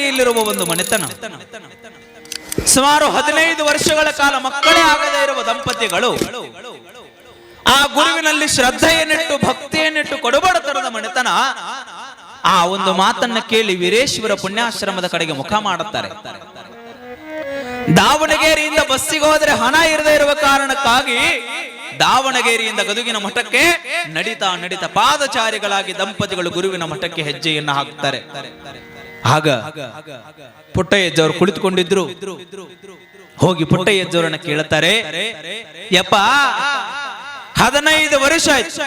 ಇಲ್ಲಿರುವ ಒಂದು ಮನೆತನ ಸುಮಾರು 15 ವರ್ಷಗಳ ಕಾಲ ಮಕ್ಕಳೇ ಆಗದೇ ಇರುವ ದಂಪತಿಗಳು ಆ ಗುರುವಿನಲ್ಲಿ ಶ್ರದ್ಧೆಯನ್ನಿಟ್ಟು ಭಕ್ತಿಯನ್ನಿಟ್ಟು ಕೊಡುಬಡತನದ ಮನೆತನ ಆ ಒಂದು ಮಾತನ್ನ ಕೇಳಿ ವೀರೇಶ್ವರ ಪುಣ್ಯಾಶ್ರಮದ ಕಡೆಗೆ ಮುಖ ಮಾಡುತ್ತಾರೆ. ದಾವಣಗೆರೆಯಿಂದ ಬಸ್ಸಿಗೆ ಹೋದ್ರೆ ಹಣ ಇರದೇ ಇರುವ ಕಾರಣಕ್ಕಾಗಿ ದಾವಣಗೆರೆಯಿಂದ ಗದುಗಿನ ಮಠಕ್ಕೆ ನಡಿತಾ ನಡಿತಾ ಪಾದಚಾರಿಗಳಾಗಿ ದಂಪತಿಗಳು ಗುರುವಿನ ಮಠಕ್ಕೆ ಹೆಜ್ಜೆಯನ್ನು ಹಾಕ್ತಾರೆ. ಆಗ ಪುಟ್ಟಯ್ಯಜ್ಜವರು ಕುಳಿತುಕೊಂಡಿದ್ರು. ಹೋಗಿ ಪುಟ್ಟಯ್ಯಜ್ಜವರನ್ನ ಕೇಳುತ್ತಾರೆ, ಯಪ್ಪ 15 ವರ್ಷ ಆಯ್ತು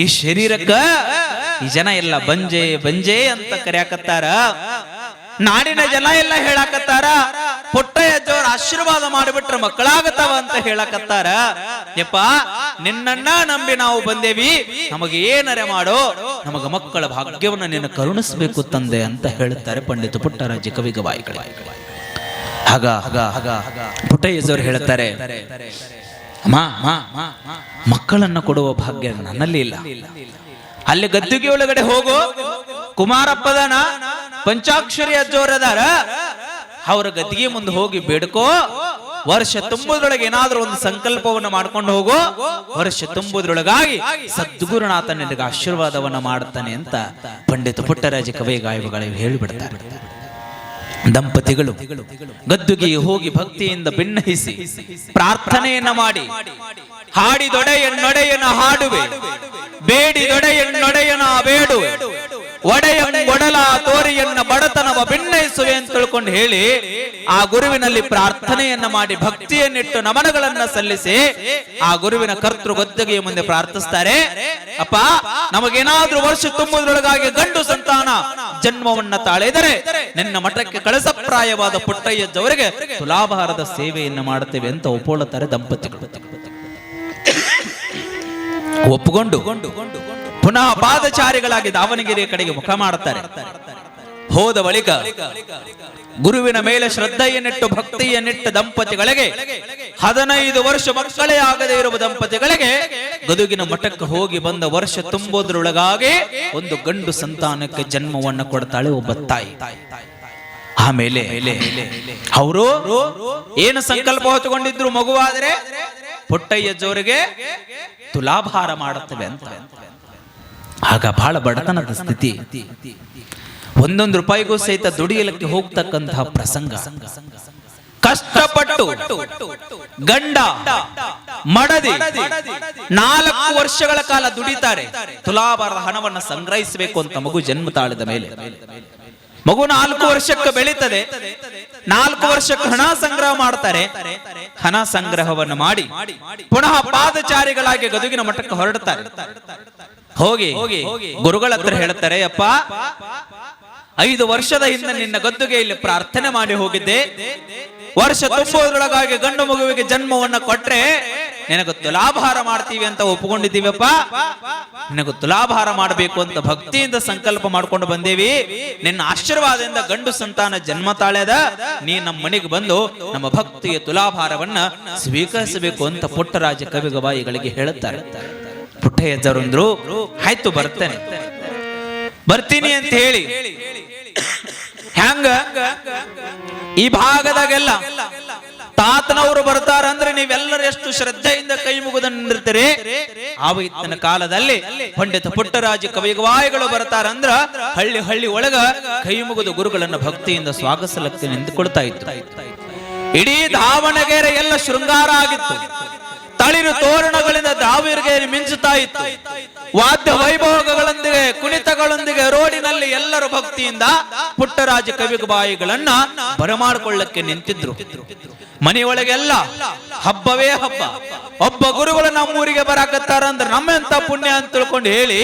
ಈ ಶರೀರಕ್ಕ ಈ ಜನ ಎಲ್ಲ ಬಂಜೆ ಬಂಜೆ ಅಂತ ಕರೆಯಾಕತ್ತಾರ, ನಾಡಿನ ಜನ ಎಲ್ಲ ಹೇಳಾಕತ್ತಾರ, ಪುಟ್ಟಯ್ಯಜ್ಜವ್ರ ಆಶೀರ್ವಾದ ಮಾಡಿಬಿಟ್ರೆ ಮಕ್ಕಳಾಗತ್ತವ ಅಂತ ಹೇಳಾಕತ್ತಾರ. ಯಪ್ಪ ನಿನ್ನನ್ನ ನಂಬಿ ನಾವು ಬಂದೇವಿ, ನಮಗೆ ಏನರೆ ಮಾಡೋ, ನಮಗ ಮಕ್ಕಳ ಭಾಗ್ಯವನ್ನ ನಿನ್ನ ಕರುಣಿಸಬೇಕು ತಂದೆ ಅಂತ ಹೇಳುತ್ತಾರೆ ಪಂಡಿತ ಪುಟ್ಟರಾಜ ಕವಿಗವಾಯಿಗಳು. ಆಗ ಪುಟ್ಟಯ್ಯಜ್ಜವ್ರು ಹೇಳುತ್ತಾರೆ, ಅಮ್ಮ ಮಕ್ಕಳನ್ನ ಕೊಡುವ ಭಾಗ್ಯ ನನ್ನಲ್ಲಿ ಇಲ್ಲ. ಅಲ್ಲಿ ಗದ್ದುಗೆ ಒಳಗಡೆ ಹೋಗು, ಕುಮಾರಪ್ಪದನ ಪಂಚಾಕ್ಷರಿ ಅಜ್ಜೋರದಾರ, ಅವರ ಗದ್ದಿಗೆ ಮುಂದೆ ಹೋಗಿ ಬೇಡ್ಕೋ, ವರ್ಷ ತುಂಬುದ್ರೊಳಗೆ ಏನಾದ್ರೂ ಒಂದು ಸಂಕಲ್ಪವನ್ನು ಮಾಡ್ಕೊಂಡು ಹೋಗೋ, ವರ್ಷ ತುಂಬುದ್ರೊಳಗಾಗಿ ಸದ್ಗುರುನಾಥ ನಿನಗೆ ಆಶೀರ್ವಾದವನ್ನ ಮಾಡುತ್ತಾನೆ ಅಂತ ಪಂಡಿತ ಪುಟ್ಟರಾಜ ಕವಿಗಾಯಗಳು ಹೇಳಿಬಿಡ್ತಾರೆ. ದಂಪತಿಗಳು ಗದ್ದುಗೆ ಹೋಗಿ ಭಕ್ತಿಯಿಂದ ಭಿನ್ನಹಿಸಿ ಪ್ರಾರ್ಥನೆಯನ್ನ ಮಾಡಿ, ಹಾಡಿದೊಡೆಯನ್ನೊಡೆಯನ ಹಾಡುವೆ, ಬೇಡಿದೊಡೆಯನ್ನೊಡೆಯನ ಬೇಡುವೆ, ಒಡೆಯೊಡಲ ತೋರಿಯನ್ನ ಬಡತನವ ಭಿನ್ನಯಿಸುವೆ ಅಂತ ತಿಳ್ಕೊಂಡು ಹೇಳಿ ಆ ಗುರುವಿನಲ್ಲಿ ಪ್ರಾರ್ಥನೆಯನ್ನ ಮಾಡಿ ಭಕ್ತಿಯನ್ನಿಟ್ಟು ನಮನಗಳನ್ನ ಸಲ್ಲಿಸಿ ಆ ಗುರುವಿನ ಕರ್ತೃ ಗದ್ದುಗೆಯ ಮುಂದೆ ಪ್ರಾರ್ಥಿಸ್ತಾರೆ. ಅಪ್ಪ ನಮಗೇನಾದ್ರೂ ವರ್ಷ ತುಂಬುವುದರೊಳಗಾಗಿ ಗಂಡು ಸಂತಾನ ಜನ್ಮವನ್ನ ತಾಳಿದರೆ ನಿನ್ನ ಮಠಕ್ಕೆ ಕಳಸಪ್ರಾಯವಾದ ಪುಟ್ಟಯ್ಯಜ್ಜವರಿಗೆ ತುಲಾಭಾರದ ಸೇವೆಯನ್ನು ಮಾಡುತ್ತೇವೆ ಅಂತ ಒಪ್ಪುಳುತ್ತಾರೆ ದಂಪತಿಗಳು. ಒಪ್ಪುಕೊಂಡು ಪುನಃ ಪಾದಚಾರಿಗಳಾಗಿ ದಾವಣಗೆರೆಯ ಕಡೆಗೆ ಮುಖ ಮಾಡುತ್ತಾರೆ. ಹೋದ ಬಳಿಕ ಗುರುವಿನ ಮೇಲೆ ಶ್ರದ್ಧೆಯನ್ನಿಟ್ಟು ಭಕ್ತಿಯನ್ನಿಟ್ಟ ದಂಪತಿಗಳಿಗೆ 15 ವರ್ಷ ಮಕ್ಕಳೇ ಆಗದೇ ಇರುವ ದಂಪತಿಗಳಿಗೆ ಗದುಗಿನ ಮಠಕ್ಕೆ ಹೋಗಿ ಬಂದ ವರ್ಷ ತುಂಬುವುದರೊಳಗಾಗಿ ಒಂದು ಗಂಡು ಸಂತಾನಕ್ಕೆ ಜನ್ಮವನ್ನು ಕೊಡ್ತಾಳೆ ಒಬ್ಬ ತಾಯಿ. ಆಮೇಲೆ ಅವರು ಏನು ಸಂಕಲ್ಪ ಹೊತ್ತುಕೊಂಡಿದ್ರು, ಮಗುವಾದರೆ ಪುಟ್ಟಯ್ಯಜ್ಜವರಿಗೆ ತುಲಾಭಾರ ಮಾಡುತ್ತವೆ ಅಂತ. ಆಗ ಬಹಳ ಬಡತನದ ಸ್ಥಿತಿ, 1 ರೂಪಾಯಿಗೂ ಸಹಿತ ದುಡಿಯಲಿಕ್ಕೆ ಹೋಗ್ತಕ್ಕಂತಹ ಪ್ರಸಂಗ. ಕಷ್ಟಪಟ್ಟು ಗಂಡ ಮಡದಿ 4 ವರ್ಷಗಳ ಕಾಲ ದುಡಿತಾರೆ, ತುಲಾಭಾರದ ಹಣವನ್ನು ಸಂಗ್ರಹಿಸಬೇಕು ಅಂತ ಮಗು ಜನ್ಮ ತಾಳಿದ ಮೇಲೆ. ಮಗು 4 ವರ್ಷಕ್ಕೆ ಬೆಳೀತದೆ, 4 ವರ್ಷಕ್ಕೆ ಹಣ ಸಂಗ್ರಹ ಮಾಡ್ತಾರೆ. ಹಣ ಸಂಗ್ರಹವನ್ನು ಮಾಡಿ ಪುನಃ ಪಾದಚಾರಿಗಳಾಗಿ ಗದುಗಿನ ಮಠಕ್ಕೆ ಹೊರಡುತ್ತಾರೆ. ಹೋಗಿ ಗುರುಗಳ ಹತ್ರ ಹೇಳ್ತಾರೆ, ಅಪ್ಪ 5 ವರ್ಷದ ಹಿಂದೆ ನಿನ್ನ ಗದ್ದುಗೆ ಇಲ್ಲಿ ಪ್ರಾರ್ಥನೆ ಮಾಡಿ ಹೋಗಿದ್ದೆ, ವರ್ಷ ತುಂಬುವುದರೊಳಗಾಗಿ ಗಂಡು ಮಗುವಿಗೆ ಜನ್ಮವನ್ನ ಕೊಟ್ರೆ ನಿನಗೆ ತುಲಾಭಾರ ಮಾಡ್ತೀವಿ ಅಂತ ಒಪ್ಪಿಕೊಂಡಿದ್ದೀವಪ್ಪ, ನಿನಗೆ ತುಲಾಭಾರ ಮಾಡಬೇಕು ಅಂತ ಭಕ್ತಿಯಿಂದ ಸಂಕಲ್ಪ ಮಾಡ್ಕೊಂಡು ಬಂದೇವಿ, ನಿನ್ನ ಆಶೀರ್ವಾದದಿಂದ ಗಂಡು ಸಂತಾನ ಜನ್ಮ ತಾಳ್ಯದ, ನೀ ನಮ್ಮ ಮನೆಗೆ ಬಂದು ನಮ್ಮ ಭಕ್ತಿಯ ತುಲಾಭಾರವನ್ನ ಸ್ವೀಕರಿಸಬೇಕು ಅಂತ ಪುಟ್ಟರಾಜ ಕವಿಗವಾಯಿಗಳಿಗೆ ಹೇಳುತ್ತಾರೆ. ಪುಟ್ಟಯ್ಯಜ್ಜರಂದ್ರು, ಆಯ್ತು ಬರ್ತೀನಿ ಅಂತ ಹೇಳಿ ಹ್ಯಾಂಗ ಈ ಭಾಗದಾಗೆಲ್ಲ ತಾತನವರು ಬರ್ತಾರಂದ್ರೆ ನೀವೆಲ್ಲರೂ ಎಷ್ಟು ಶ್ರದ್ಧೆಯಿಂದ ಕೈ ಮುಗಿದಿರ್ತೀರಿ. ಆವತ್ತಿನ ಕಾಲದಲ್ಲಿ ಪಂಡಿತ ಪುಟ್ಟರಾಜ ಕವಿಗವಾಯಿಗಳು ಬರ್ತಾರಂದ್ರ ಹಳ್ಳಿ ಒಳಗ ಕೈ ಮುಗಿದು ಗುರುಗಳನ್ನ ಭಕ್ತಿಯಿಂದ ಸ್ವಾಗತಿಸಲಿಕ್ಕೆ ನಿಂತುಕೊಳ್ತಾ ಇತ್ತು. ಇಡೀ ದಾವಣಗೆರೆ ಎಲ್ಲ ಶೃಂಗಾರ ಆಗಿತ್ತು, ತಳಿರು ತೋರಣಗಳಿಂದ ದಾವಣಗೆರೆ ಮಿಂಚುತ್ತಾ ಇತ್ತು. ವಾದ್ಯ ವೈಭೋಗಗಳೊಂದಿಗೆ ಕುಣಿತಗಳೊಂದಿಗೆ ರೋಡಿನಲ್ಲಿ ಎಲ್ಲರೂ ಭಕ್ತಿಯಿಂದ ಪುಟ್ಟರಾಜ ಕವಿಗವಾಯಿಗಳನ್ನ ಬರಮಾಡಿಕೊಳ್ಳಕ್ಕೆ ನಿಂತಿದ್ರು. ಮನೆಯೊಳಗೆಲ್ಲ ಹಬ್ಬವೇ ಹಬ್ಬ. ಒಬ್ಬ ಗುರುಗಳು ನಮ್ಮೂರಿಗೆ ಬರಾಕತ್ತಾರ ಅಂದ್ರೆ ನಮ್ಮೆಂತ ಪುಣ್ಯ ಅಂತ ತಿಳ್ಕೊಂಡು ಹೇಳಿ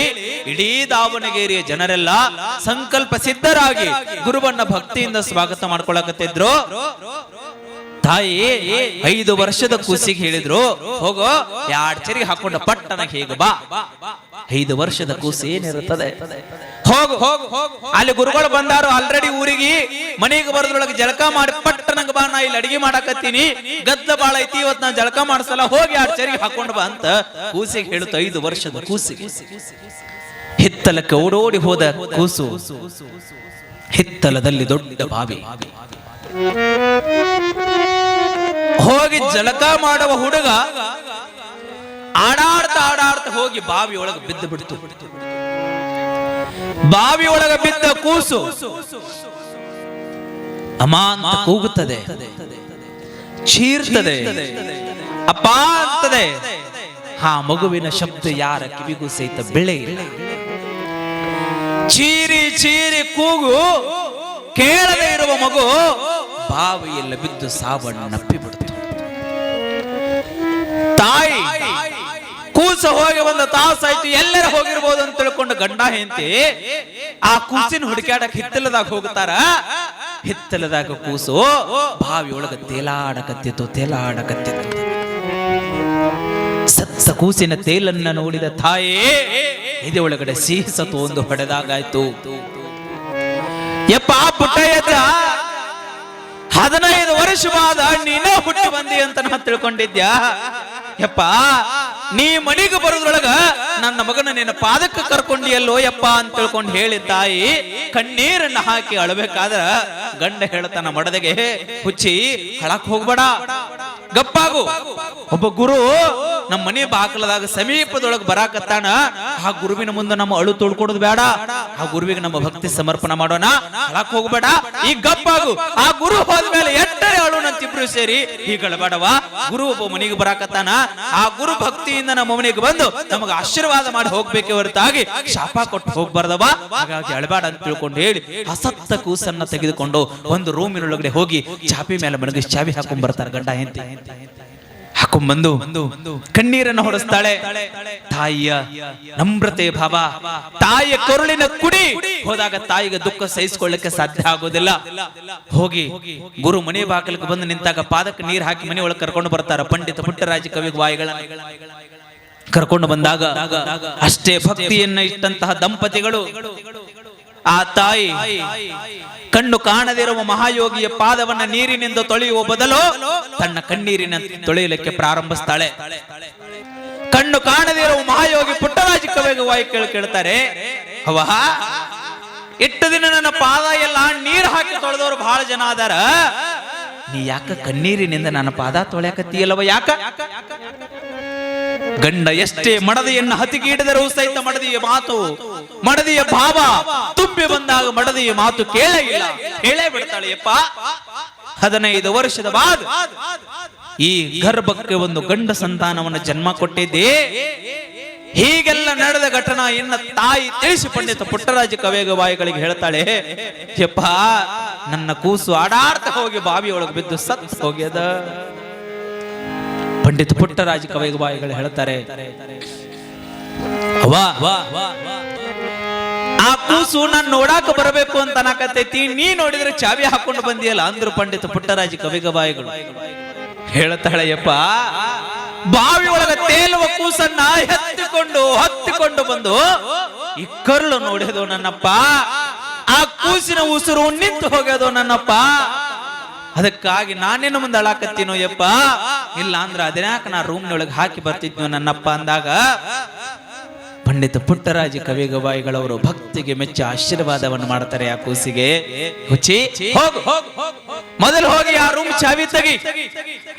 ಇಡೀ ದಾವಣಗೆರೆಯ ಜನರೆಲ್ಲ ಸಂಕಲ್ಪ ಸಿದ್ಧರಾಗಿ ಗುರುವನ್ನ ಭಕ್ತಿಯಿಂದ ಸ್ವಾಗತ ಮಾಡ್ಕೊಳಕತ್ತಿದ್ರು. ತಾಯಿ 5 ವರ್ಷದ ಕೂಸಿಗೆ ಹೇಳಿದ್ರು, ಹೋಗೋ 2 ಚರಿಗೆ ಹಾಕೊಂಡ ಪಟ್ಟಣ ಹೇಗ ಬಾ. 5 ವರ್ಷದ ಕೂಸು ಏನಿರುತ್ತದೆ, ಹೋಗು ಅಲ್ಲಿ ಗುರುಗಳು ಬಂದಾರು ಆಲ್ರೆಡಿ ಊರಿಗೆ, ಮನೆಗೆ ಬರೋದ್ರೊಳಗೆ ಜಳಕ ಮಾಡಿ ಪಟ್ಟಣಂಗ ಬಾ, ನಾ ಇಲ್ಲಿ ಅಡಿಗೆ ಮಾಡಾಕತ್ತೀನಿ, ಗದ್ದ ಬಾಳ ಐತಿ, ಇವತ್ ನಾ ಜಳಕ ಮಾಡಿಸಲ್ಲ, ಹೋಗಿ 2 ಚರಿಗೆ ಹಾಕೊಂಡು ಬಾ ಅಂತ ಕೂಸಿಗೆ ಹೇಳುತ್ತ. 5 ವರ್ಷದ ಕೂಸಿಗೆ ಹಿತ್ತಲಕ್ಕೆ ಓಡೋಡಿ ಹೋದ ಕೂಸು ಹಿತ್ತಲದಲ್ಲಿ ದೊಡ್ಡ ಬಾವಿ. ಹೋಗಿ ಜಳಕ ಮಾಡುವ ಹುಡುಗ ಆಡಾಡ್ತಾ ಹೋಗಿ ಬಾವಿ ಒಳಗೆ ಬಿದ್ದು ಬಿಡ್ತು. ಬಾವಿ ಒಳಗೆ ಬಿದ್ದ ಕೂಸು ಅಮ್ಮ ಅಂತ ಕೂಗುತ್ತದೆ, ಚೀರ್ತದೆ, ಅಪ್ಪ ಅಂತದೆ. ಆ ಮಗುವಿನ ಶಬ್ದ ಯಾರ ಕಿವಿಗೂ ಸಹಿತ ಬೆಳೆ ಇಲ್ಲ. ಚೀರಿ ಚೀರಿ ಕೂಗು ಕೇಳದೆ ಇರುವ ಮಗು ಬಾವಿಯಲ್ಲಿ ಬಿದ್ದು ಸಾವನ್ನಪ್ಪಿ ಬಿಡ್ತು. ತಾಯಿ ಕೂಸು ಹೋಗಿ ಒಂದು ತಾಸಾಯ್ತು, ಎಲ್ಲರ ಹೋಗಿರ್ಬೋದು ಅಂತ ತಿಳ್ಕೊಂಡು ಗಂಡ ಹೆಂಡತಿ ಆ ಕೂಸಿನ ಹುಡುಕಾಡಕ್ ಹಿತ್ತಲದಾಗ ಹೋಗ್ತಾರ. ಹಿತ್ತಲದಾಗ ಕೂಸು ಬಾವಿ ಒಳಗ ತೇಲಾಡಕತ್ತಿತ್ತು. ಸತ್ತ ಕೂಸಿನ ತೇಲನ್ನ ನೋಡಿದ ತಾಯಿ ಇದೇ ಒಳಗಡೆ ಸೀಸತ್ತು ಒಂದು ಹೊಡೆದಾಗಾಯ್ತು. ಯಪ್ಪ ಪುಟ್ಟಯ್ಯದ 15 ವರ್ಷವಾದ ನೀನೇ ಹುಟ್ಟಿ ಬಂದಿ ಅಂತ ನಾ ತಿಳ್ಕೊಂಡಿದ್ಯಾ? ಯಪ್ಪ ನೀ ಮನೆಗೆ ಬರೋದ್ರೊಳಗ ನನ್ನ ಮಗನ ನಿನ್ನ ಪಾದಕ್ಕೆ ಕರ್ಕೊಂಡಿಯಲ್ಲೋ ಯಪ್ಪ ಅಂತ ತಿಳ್ಕೊಂಡು ಹೇಳಿ ತಾಯಿ ಕಣ್ಣೀರನ್ನ ಹಾಕಿ ಅಳಬೇಕಾದ್ರ ಗಂಡ ಹೇಳ್ತಾನ ಮಡದೆಗೆ, ಹುಚ್ಚಿ ಹಳಕ್ ಹೋಗ್ಬೇಡ, ಗಪ್ಪಾಗು. ಒಬ್ಬ ಗುರು ನಮ್ಮ ಮನೆ ಬಾಕಲದಾಗ ಸಮೀಪದೊಳಗೆ ಬರಾಕತ್ತಾನ. ಆ ಗುರುವಿನ ಮುಂದೆ ನಮ್ಮ ಅಳು ತೋಡ್ಕೊಡೋದು ಬೇಡ, ಆ ಗುರುವಿಗೆ ನಮ್ಮ ಭಕ್ತಿ ಸಮರ್ಪಣೆ ಮಾಡೋಣ, ಹಳಕ್ ಹೋಗ್ಬೇಡ, ಈಗ ಗಪ್ಪಾಗು. ಆ ಗುರು ಹೋದ್ಮೇಲೆ ಎಟ್ಟರೆ ಅಳುನಂತಿಬ್ರು ಸೇರಿ ಹೀಗಳಬೇಡವಾ, ಗುರು ಒಬ್ಬ ಮನೆಗೆ ಬರಾಕತ್ತಾನ, ಆ ಗುರು ಭಕ್ತಿಯಿಂದ ನಮ್ಮ ಮನೆಗೆ ಬಂದು ನಮಗೆ ಆಶೀರ್ವಾದ ಮಾಡಿ ಹೋಗ್ಬೇಕೆ ಹೊರತಾಗಿ ಶಾಪ ಕೊಟ್ಟು ಹೋಗ್ಬಾರ್ದವ, ಹಾಗಾಗಿ ಅಳಬೇಡ ಅಂತ ತಿಳ್ಕೊಂಡು ಹೇಳಿ ಅಸತ್ತ ಕೂಸನ್ನ ತೆಗೆದುಕೊಂಡು ಒಂದು ರೂಮಿನೊಳಗಡೆ ಹೋಗಿ ಚಾಪಿ ಮೇಲೆ ಮನಗಿಸಿ ಚಾವಿ ಹಾಕೊಂಡ್ ಬರ್ತಾರೆ ಗಂಡ ಹೆಂಡತಿ. ಹಾಕೊಂಡ್ಬಂದು ಕಣ್ಣೀರನ್ನು ಹೊಡೆಸ್ತಾಳೆ. ತಾಯಿಯ ನಮ್ರತೆ ಭಾವ, ತಾಯಿಯ ಕರುಳಿನ ಕುಡಿ ಹೋದಾಗ ತಾಯಿಗೆ ದುಃಖ ಸಹಿಸಿಕೊಳ್ಳಕ್ಕೆ ಸಾಧ್ಯ ಆಗೋದಿಲ್ಲ. ಹೋಗಿ ಗುರು ಮನೆ ಬಾಗಿಲಿಗೆ ಬಂದು ನಿಂತಾಗ ಪಾದಕ್ಕೆ ನೀರು ಹಾಕಿ ಮನೆ ಒಳಗೆ ಕರ್ಕೊಂಡು ಬರ್ತಾರ. ಪಂಡಿತ ಪುಟ್ಟರಾಜ ಕವಿವಾಯಿಗಳನ್ನ ಕರ್ಕೊಂಡು ಬಂದಾಗ ಅಷ್ಟೇ ಭಕ್ತಿಯನ್ನ ಇಟ್ಟಂತಹ ದಂಪತಿಗಳು ಆ ತಾಯಿ ಕಣ್ಣು ಕಾಣದಿರುವ ಮಹಾಯೋಗಿಯ ಪಾದವನ್ನ ನೀರಿನಿಂದ ತೊಳೆಯುವ ಬದಲು ತನ್ನ ಕಣ್ಣೀರಿನ ತೊಳೆಯಲಿಕ್ಕೆ ಪ್ರಾರಂಭಿಸ್ತಾಳೆ. ಕಣ್ಣು ಕಾಣದಿರುವ ಮಹಾಯೋಗಿ ಪುಟ್ಟರಾಜ ಕವಿವಾಯಿ ಕೇಳ್ತಾರೆ, ಅವ್ವ ಇಟ್ಟು ದಿನ ನನ್ನ ಪಾದ ಎಲ್ಲ ನೀರು ಹಾಕಿ ತೊಳೆದವರು ಬಹಳ ಜನ ಅದಾರ, ನೀ ಯಾಕ ಕಣ್ಣೀರಿನಿಂದ ನನ್ನ ಪಾದ ತೊಳೆಯಕತ್ತೀಯಲ್ಲವ ಯಾಕ? ಗಂಡ ಎಷ್ಟೇ ಮಡದಿಯನ್ನು ಹತಿಗೀಡಿದರೂ ಸಹಿತ ಮಡದಿಯ ಮಾತು, ಮಡದಿಯ ಭಾವ ತುಂಬಿ ಬಂದಾಗ ಮಡದಿಯ ಮಾತು ಕೇಳೇ ಬಿಡ್ತಾಳೆ. ಯಪ್ಪ 15 ವರ್ಷದ ಬಾದ ಈ ಗರ್ಭಕ್ಕೆ ಒಂದು ಗಂಡ ಸಂತಾನವನ್ನು ಜನ್ಮ ಕೊಟ್ಟಿದ್ದೆ. ಹೀಗೆಲ್ಲ ನಡೆದ ಘಟನಾ ಇನ್ನ ತಾಯಿ ತಿಳಿಸಿ ಪಂಡಿತ ಪುಟ್ಟರಾಜ ಕವಿವಾಯಿಗಳಿಗೆ ಹೇಳ್ತಾಳೆ, ಯಪ್ಪ ನನ್ನ ಕೂಸು ಆಡಾಡ್ತಾ ಹೋಗಿ ಬಾವಿಯೊಳಗೆ ಬಿದ್ದು ಸತ್ತು ಹೋಗ್ಯದ. ಪಂಡಿತ ಪುಟ್ಟರಾಜ ಕವಿವಾಯಿಗಳು ಹೇಳ್ತಾರೆ, ಆ ಕೂಸು ನಾನು ನೋಡಾಕ ಬರಬೇಕು ಅಂತ ಅನ್ನಕತ್ತೈತಿ, ನೀ ನೋಡಿದ್ರೆ ಚಾವಿ ಹಾಕೊಂಡು ಬಂದಿಯಲ್ಲ ಅಂದ್ರು ಪಂಡಿತ ಪುಟ್ಟರಾಜ ಕವಿವಾಯಿಗಳು. ಹೇಳ್ತಾಳೆ, ಯಪ್ಪ ಬಾವಿ ಒಳಗ ತೇಲುವ ಕೂಸನ್ನ ಹತ್ತಿಕೊಂಡು ಬಂದು ಈ ಕರುಳು ನೋಡಿದೋ ನನ್ನಪ್ಪ, ಆ ಕೂಸಿನ ಉಸಿರು ನಿಂತು ಹೋಗ್ಯದೋ ನನ್ನಪ್ಪ, ಅದಕ್ಕಾಗಿ ನಾನೇನು ಮುಂದೆ ಅಳಾಕತ್ತೀನೋ ಯಪ್ಪ, ಇಲ್ಲ ಅಂದ್ರ ಅದ್ಯಾಕ ನಾ ರೂಮ್ನೊಳಗೆ ಹಾಕಿ ಬರ್ತಿದ್ನೋ ನನ್ನಪ್ಪ ಅಂದಾಗ ಪಂಡಿತ ಪುಟ್ಟರಾಜ ಕವಿವಾಯಿಗಳವರು ಭಕ್ತಿಗೆ ಮೆಚ್ಚಿ ಆಶೀರ್ವಾದವನ್ನು ಮಾಡ್ತಾರೆ ಆ ಕೂಸಿಗೆ. ಹುಚ್ಚಿ ಮೊದಲು ಹೋಗಿ ಆ ರೂಮ್ ಚಾವಿ ತೆಗಿ,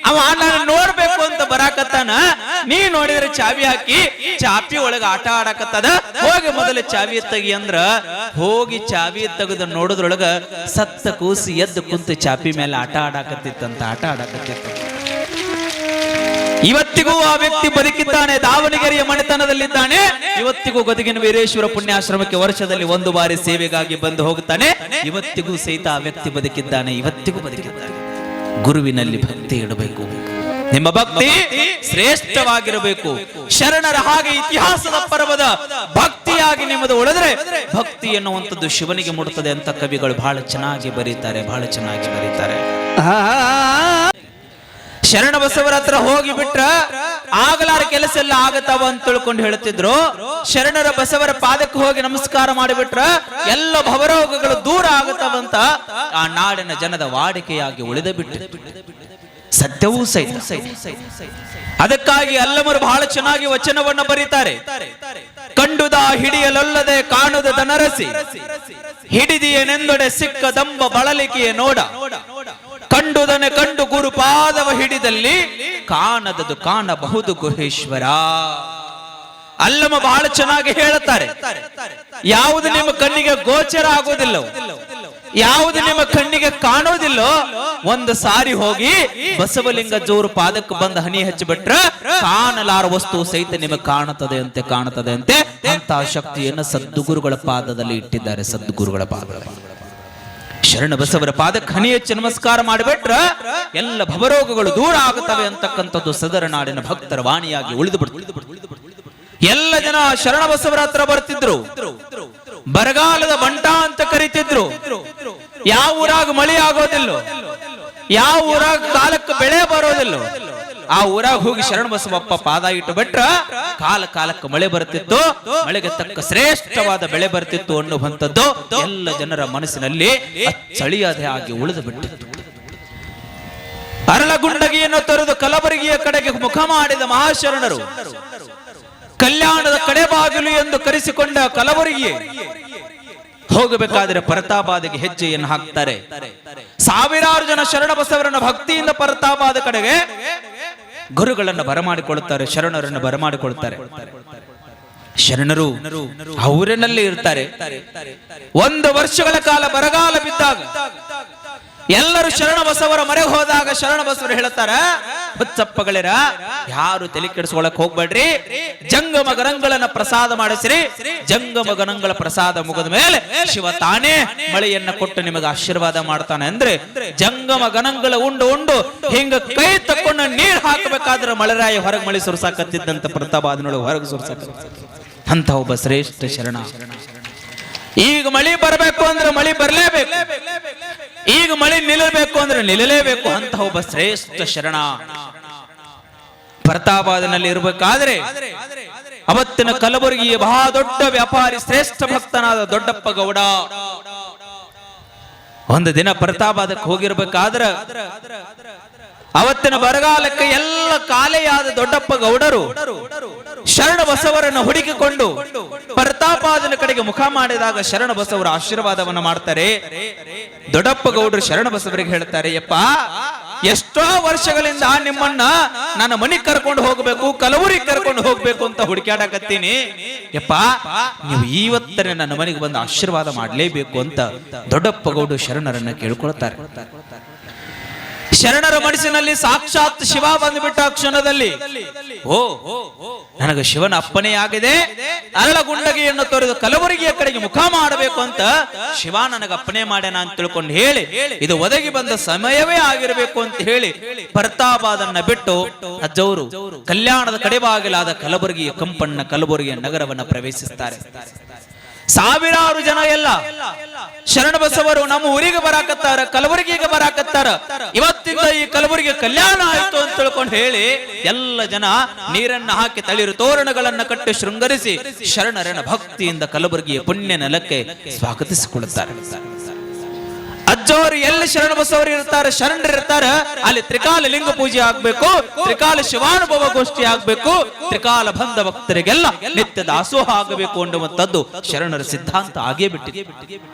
ಅವ ನಾನು ನೋಡ್ಬೇಕು ಅಂತ ಬರಾಕತ್ತಾನ, ನೀ ನೋಡಿದ್ರೆ ಚಾವಿ ಹಾಕಿ ಚಾಪಿ ಒಳಗ ಆಟ ಆಡಕತ್ತದ, ಹೋಗಿ ಮೊದಲು ಚಾವಿ ತೆಗಿ ಅಂದ್ರ ಹೋಗಿ ಚಾವಿ ತೆಗೆದು ನೋಡಿದ್ರೊಳಗ ಸತ್ತ ಕೂಸಿ ಎದ್ದು ಕುಂತು ಚಾಪಿ ಮೇಲೆ ಆಟ ಆಡಕತ್ತಿತ್ತು. ಇವತ್ತಿಗೂ ಆ ವ್ಯಕ್ತಿ ಬದುಕಿದ್ದಾನೆ, ದಾವಣಗೆರೆಯ ಮನೆತನದಲ್ಲಿದ್ದಾನೆ. ಇವತ್ತಿಗೂ ಗದಗಿನ ವೀರೇಶ್ವರ ಪುಣ್ಯಾಶ್ರಮಕ್ಕೆ ವರ್ಷದಲ್ಲಿ 1 ಬಾರಿ ಸೇವೆಗಾಗಿ ಬಂದು ಹೋಗುತ್ತಾನೆ. ಇವತ್ತಿಗೂ ಸಹಿತ ಆ ವ್ಯಕ್ತಿ ಬದುಕಿದ್ದಾನೆ, ಇವತ್ತಿಗೂ ಬದುಕಿದ್ದಾನೆ. ಗುರುವಿನಲ್ಲಿ ಭಕ್ತಿ ಇಡಬೇಕು, ನಿಮ್ಮ ಭಕ್ತಿ ಶ್ರೇಷ್ಠವಾಗಿರಬೇಕು. ಶರಣರ ಹಾಗೆ ಇತಿಹಾಸದ ಪರ್ವದ ಭಕ್ತಿಯಾಗಿ ನಿಮ್ಮದು ಉಳಿದ್ರೆ ಭಕ್ತಿ ಎನ್ನುವಂಥದ್ದು ಶಿವನಿಗೆ ಮುಡುತ್ತದೆ ಅಂತ ಕವಿಗಳು ಬಹಳ ಚೆನ್ನಾಗಿ ಬರೀತಾರೆ. ಶರಣ ಬಸವರ ಹತ್ರ ಹೋಗಿ ಬಿಟ್ರ ಆಗಲಾರ ಕೆಲಸ ಎಲ್ಲ ಆಗತಾವ ಅಂತ ತಿಳ್ಕೊಂಡು ಹೇಳ್ತಿದ್ರು. ಶರಣರ ಬಸವರ ಪಾದಕ್ಕೆ ಹೋಗಿ ನಮಸ್ಕಾರ ಮಾಡಿಬಿಟ್ರ ಎಲ್ಲ ಭವರೋಗಗಳು ದೂರ ಆಗತಾವಂತ ಆ ನಾಡಿನ ಜನದ ವಾಡಿಕೆಯಾಗಿ ಉಳಿದ ಬಿಟ್ಟು ಸತ್ಯವೂ ಸಹಿತ. ಅದಕ್ಕಾಗಿ ಅಲ್ಲಮರು ಬಹಳ ಚೆನ್ನಾಗಿ ವಚನವನ್ನ ಬರೀತಾರೆ. ಕಂಡುದ ಹಿಡಿಯಲೊಲ್ಲದೆ ಕಾಣುದ ದನರಸಿ, ಹಿಡಿದಿಯನೆಂದೊಡೆ ಸಿಕ್ಕ ದಂಬ ಬಳಲಿಕೆಯ ನೋಡ, ಕಂಡುದನೆ ಕಂಡು ಗುರುಪಾದವ ಹಿಡಿದಲ್ಲಿ ಕಾಣದದು ಕಾಣಬಹುದು ಗುಹೇಶ್ವರ. ಅಲ್ಲಮ್ಮ ಬಹಳ ಚೆನ್ನಾಗಿ ಹೇಳುತ್ತಾರೆ, ಯಾವುದು ನಿಮ್ಮ ಕಣ್ಣಿಗೆ ಗೋಚರ ಆಗೋದಿಲ್ಲ, ಯಾವುದು ನಿಮ್ಮ ಕಣ್ಣಿಗೆ ಕಾಣೋದಿಲ್ಲೋ, ಒಂದು ಸಾರಿ ಹೋಗಿ ಬಸವಲಿಂಗ ಜೋರು ಪಾದಕ್ಕೆ ಬಂದ ಹನಿ ಹಚ್ಚಿಬಿಟ್ರ ಕಾಣಲಾರ ವಸ್ತು ಸಹಿತ ನಿಮಗೆ ಕಾಣುತ್ತದೆ ಅಂತೆ. ಅಂತಹ ಶಕ್ತಿಯನ್ನು ಸದ್ಗುರುಗಳ ಪಾದದಲ್ಲಿ ಇಟ್ಟಿದ್ದಾರೆ. ಸದ್ಗುರುಗಳ ಪಾದದಲ್ಲಿ ಶರಣ ಬಸವರ ಪಾದಕ್ಕೆ ಹನಿ ಹಚ್ಚಿ ನಮಸ್ಕಾರ ಮಾಡಿಬಿಟ್ರ ಎಲ್ಲ ಭವರೋಗಗಳು ದೂರ ಆಗುತ್ತವೆ ಅಂತಕ್ಕಂಥದ್ದು ಸದರ ನಾಡಿನ ಭಕ್ತರ ವಾಣಿಯಾಗಿ ಉಳಿದು ಬಿಡ್ತು. ಎಲ್ಲ ಜನ ಶರಣ ಬಸವರ ಹತ್ರ ಬರ್ತಿದ್ರು, ಬರಗಾಲದ ಬಂಟ ಅಂತ ಕರೀತಿದ್ರು. ಯಾವ ಊರಾಗ ಮಳೆ ಆಗೋದಿಲ್ಲ, ಯಾವ ಊರಾಗ ಕಾಲಕ್ಕೆ ಬೆಳೆ ಬರೋದಿಲ್ಲ, ಆ ಊರಾಗ ಹೋಗಿ ಶರಣ ಬಸವಪ್ಪ ಪಾದ ಇಟ್ಟು ಬಿಟ್ರ ಕಾಲಕ್ಕೆ ಮಳೆ ಬರ್ತಿತ್ತು, ಮಳೆಗೆ ತಕ್ಕ ಶ್ರೇಷ್ಠವಾದ ಬೆಳೆ ಬರ್ತಿತ್ತು ಅನ್ನುವಂಥದ್ದು ಎಲ್ಲ ಜನರ ಮನಸ್ಸಿನಲ್ಲಿ ಅಚ್ಚಳಿಯದೆ ಆಗಿ ಉಳಿದು ಬಿಟ್ಟಿತ್ತು. ಅರಳಗುಂಡಗಿಯನ್ನು ತೊರೆದು ಕಲಬುರಗಿಯ ಕಡೆಗೆ ಮುಖ ಮಾಡಿದ ಮಹಾಶರಣರು ಕಲ್ಯಾಣದ ಕಡೆ ಬಾಗಿಲು ಎಂದು ಕರೆಸಿಕೊಂಡ ಕಲಬುರಗಿ ಹೋಗಬೇಕಾದ್ರೆ ಪರತಾಬಾದಿಗೆ ಹೆಜ್ಜೆಯನ್ನು ಹಾಕ್ತಾರೆ. ಸಾವಿರಾರು ಜನ ಶರಣ ಬಸವರನ್ನ ಭಕ್ತಿಯಿಂದ ಪರತಾಬಾದ ಕಡೆಗೆ ಗುರುಗಳನ್ನು ಬರಮಾಡಿಕೊಳ್ಳುತ್ತಾರೆ, ಶರಣರನ್ನು ಬರಮಾಡಿಕೊಳ್ಳುತ್ತಾರೆ. ಶರಣರು ಅವರಿನಲ್ಲಿ ಇರ್ತಾರೆ. 1 ವರ್ಷಗಳ ಕಾಲ ಬರಗಾಲ ಬಿದ್ದಾಗ ಎಲ್ಲರೂ ಶರಣ ಬಸವರ ಮರೆಗೆ ಹೋದಾಗ ಶರಣ ಬಸವರು ಹೇಳುತ್ತಾರ, ಹುಚ್ಚಪ್ಪಗಳಿರ ಯಾರು ತಲೆ ಕೆಡಿಸ್ಕೊಳಕ್ ಹೋಗ್ಬೇಡ್ರಿ, ಜಂಗಮ ಗಣಗಳನ್ನ ಪ್ರಸಾದ ಮಾಡಿಸ್ರಿ. ಜಂಗಮ ಗಣಗಳ ಪ್ರಸಾದ ಮುಗಿದ ಮೇಲೆ ಶಿವ ತಾನೇ ಮಳೆಯನ್ನ ಕೊಟ್ಟು ನಿಮಗೆ ಆಶೀರ್ವಾದ ಮಾಡ್ತಾನೆ ಅಂದ್ರೆ ಜಂಗಮ ಗಣಗಳ ಉಂಡು ಹಿಂಗ ಕೈ ತಕ್ಕೊಂಡು ನೀರ್ ಹಾಕಬೇಕಾದ್ರೆ ಮಳೆರಾಯ ಹೊರಗೆ ಮಳೆ ಸುರ್ಸಾಕತ್ತಿದ್ದಂತ ಪ್ರತಾಪಾದನೊಳಗೆ ಹೊರಗೆ ಸುರ್ಸಾಕ ಅಂತ ಒಬ್ಬ ಶ್ರೇಷ್ಠ ಶರಣ. ಈಗ ಮಳಿ ಬರಬೇಕು ಅಂದ್ರೆ ಮಳಿ ಬರಲೇಬೇಕು, ಈಗ ಮಳಿ ನಿಲ್ಲಬೇಕು ಅಂದ್ರೆ ನಿಲ್ಲಲೇಬೇಕು ಅಂತ ಒಬ್ಬ ಶ್ರೇಷ್ಠ ಶರಣ ಪ್ರತಾಪಾದನಲ್ಲಿ ಇರಬೇಕಾದ್ರೆ ಅವತ್ತಿನ ಕಲಬುರಗಿಯ ಬಹಳ ದೊಡ್ಡ ವ್ಯಾಪಾರಿ ಶ್ರೇಷ್ಠ ಭಕ್ತನಾದ ದೊಡ್ಡಪ್ಪ ಗೌಡ ಒಂದು ದಿನ ಪ್ರತಾಪಾದಕ್ಕೆ ಹೋಗಿರ್ಬೇಕಾದ್ರೆ ಅವತ್ತಿನ ಬರಗಾಲಕ್ಕೆ ಎಲ್ಲ ಕಾಲೆಯಾದ ದೊಡ್ಡಪ್ಪ ಗೌಡರು ಶರಣ ಬಸವರನ್ನು ಹುಡುಕಿಕೊಂಡು ಪ್ರತಾಪಾದನ ಕಡೆಗೆ ಮುಖ ಮಾಡಿದಾಗ ಶರಣ ಬಸವರ ಆಶೀರ್ವಾದವನ್ನು ಮಾಡ್ತಾರೆ. ದೊಡ್ಡಪ್ಪ ಗೌಡರು ಶರಣ ಬಸವರಿಗೆ ಹೇಳ್ತಾರೆ, ಯಪ್ಪ ಎಷ್ಟೋ ವರ್ಷಗಳಿಂದ ನಿಮ್ಮನ್ನ ನನ್ನ ಮನೆಗೆ ಕರ್ಕೊಂಡು ಹೋಗ್ಬೇಕು, ಕಲಬುರಗಿ ಕರ್ಕೊಂಡು ಹೋಗ್ಬೇಕು ಅಂತ ಹುಡುಕಾಡಕತ್ತೀನಿ. ಯಪ್ಪ ನೀವು ಇವತ್ತನೇ ನನ್ನ ಮನೆಗೆ ಬಂದು ಆಶೀರ್ವಾದ ಮಾಡಲೇಬೇಕು ಅಂತ ದೊಡ್ಡಪ್ಪ ಗೌಡರು ಶರಣರನ್ನ ಕೇಳ್ಕೊಳ್ತಾರೆ. ಶರಣರ ಮನಸ್ಸಿನಲ್ಲಿ ಸಾಕ್ಷಾತ್ ಶಿವ ಬಂದುಬಿಟ್ಟ ಕ್ಷಣದಲ್ಲಿ, ಓ ನನಗೆ ಶಿವನ ಅಪ್ಪನೇ ಆಗಿದೆ, ಅರಳಗುಂಡಗಿಯನ್ನು ತೊರೆದು ಕಲಬುರಗಿಯ ಕಡೆಗೆ ಮುಖ ಮಾಡಬೇಕು ಅಂತ ಶಿವ ನನಗೆ ಅಪ್ಪನೇ ಮಾಡ್ಯಾನ ಅಂತ ತಿಳ್ಕೊಂಡು ಹೇಳಿ ಇದು ಒದಗಿ ಬಂದ ಸಮಯವೇ ಆಗಿರಬೇಕು ಅಂತ ಹೇಳಿ ಪ್ರತಾಪಾದನ್ನ ಬಿಟ್ಟು ಅಜ್ಜವರು ಕಲ್ಯಾಣದ ಕಡೆಬಾಗಿಲಾದ ಕಲಬುರಗಿಯ ಕಂಪಣ್ಣ ಕಲಬುರಗಿಯ ನಗರವನ್ನ ಪ್ರವೇಶಿಸುತ್ತಾರೆ. ಸಾವಿರಾರು ಜನ ಎಲ್ಲ ಶರಣ ಬಸವರು ನಮ್ಮ ಊರಿಗೆ ಬರಾಕತ್ತಾರ, ಕಲಬುರಗಿಗೆ ಬರಾಕತ್ತಾರ, ಇವತ್ತಿಂದ ಈ ಕಲಬುರಗಿ ಕಲ್ಯಾಣ ಆಯ್ತು ಅಂತ ತಿಳ್ಕೊಂಡು ಹೇಳಿ ಎಲ್ಲ ಜನ ನೀರನ್ನ ಹಾಕಿ ತಳಿರು ತೋರಣಗಳನ್ನ ಕಟ್ಟಿ ಶೃಂಗರಿಸಿ ಶರಣರನ್ನ ಭಕ್ತಿಯಿಂದ ಕಲಬುರಗಿಯ ಪುಣ್ಯ ನೆಲಕ್ಕೆ ಸ್ವಾಗತಿಸಿಕೊಳ್ಳುತ್ತಾರೆ. ಅಜ್ಜವರು ಎಲ್ಲಿ ಶರಣ ಬಸವರು ಇರ್ತಾರೆ, ಶರಣರು ಇರ್ತಾರೆ, ಅಲ್ಲಿ ತ್ರಿಕಾಲ ಲಿಂಗ ಪೂಜೆ ಆಗ್ಬೇಕು, ತ್ರಿಕಾಲ ಶಿವಾನುಭವ ಗೋಷ್ಠಿ ಆಗ್ಬೇಕು, ತ್ರಿಕಾಲ ಬಂದ ಭಕ್ತರಿಗೆಲ್ಲ ನಿತ್ಯ ದಾಸೋಹ ಆಗಬೇಕು ಅನ್ನುವಂಥದ್ದು ಶರಣರ ಸಿದ್ಧಾಂತ ಆಗೇ ಬಿಟ್ಟಿದೆ.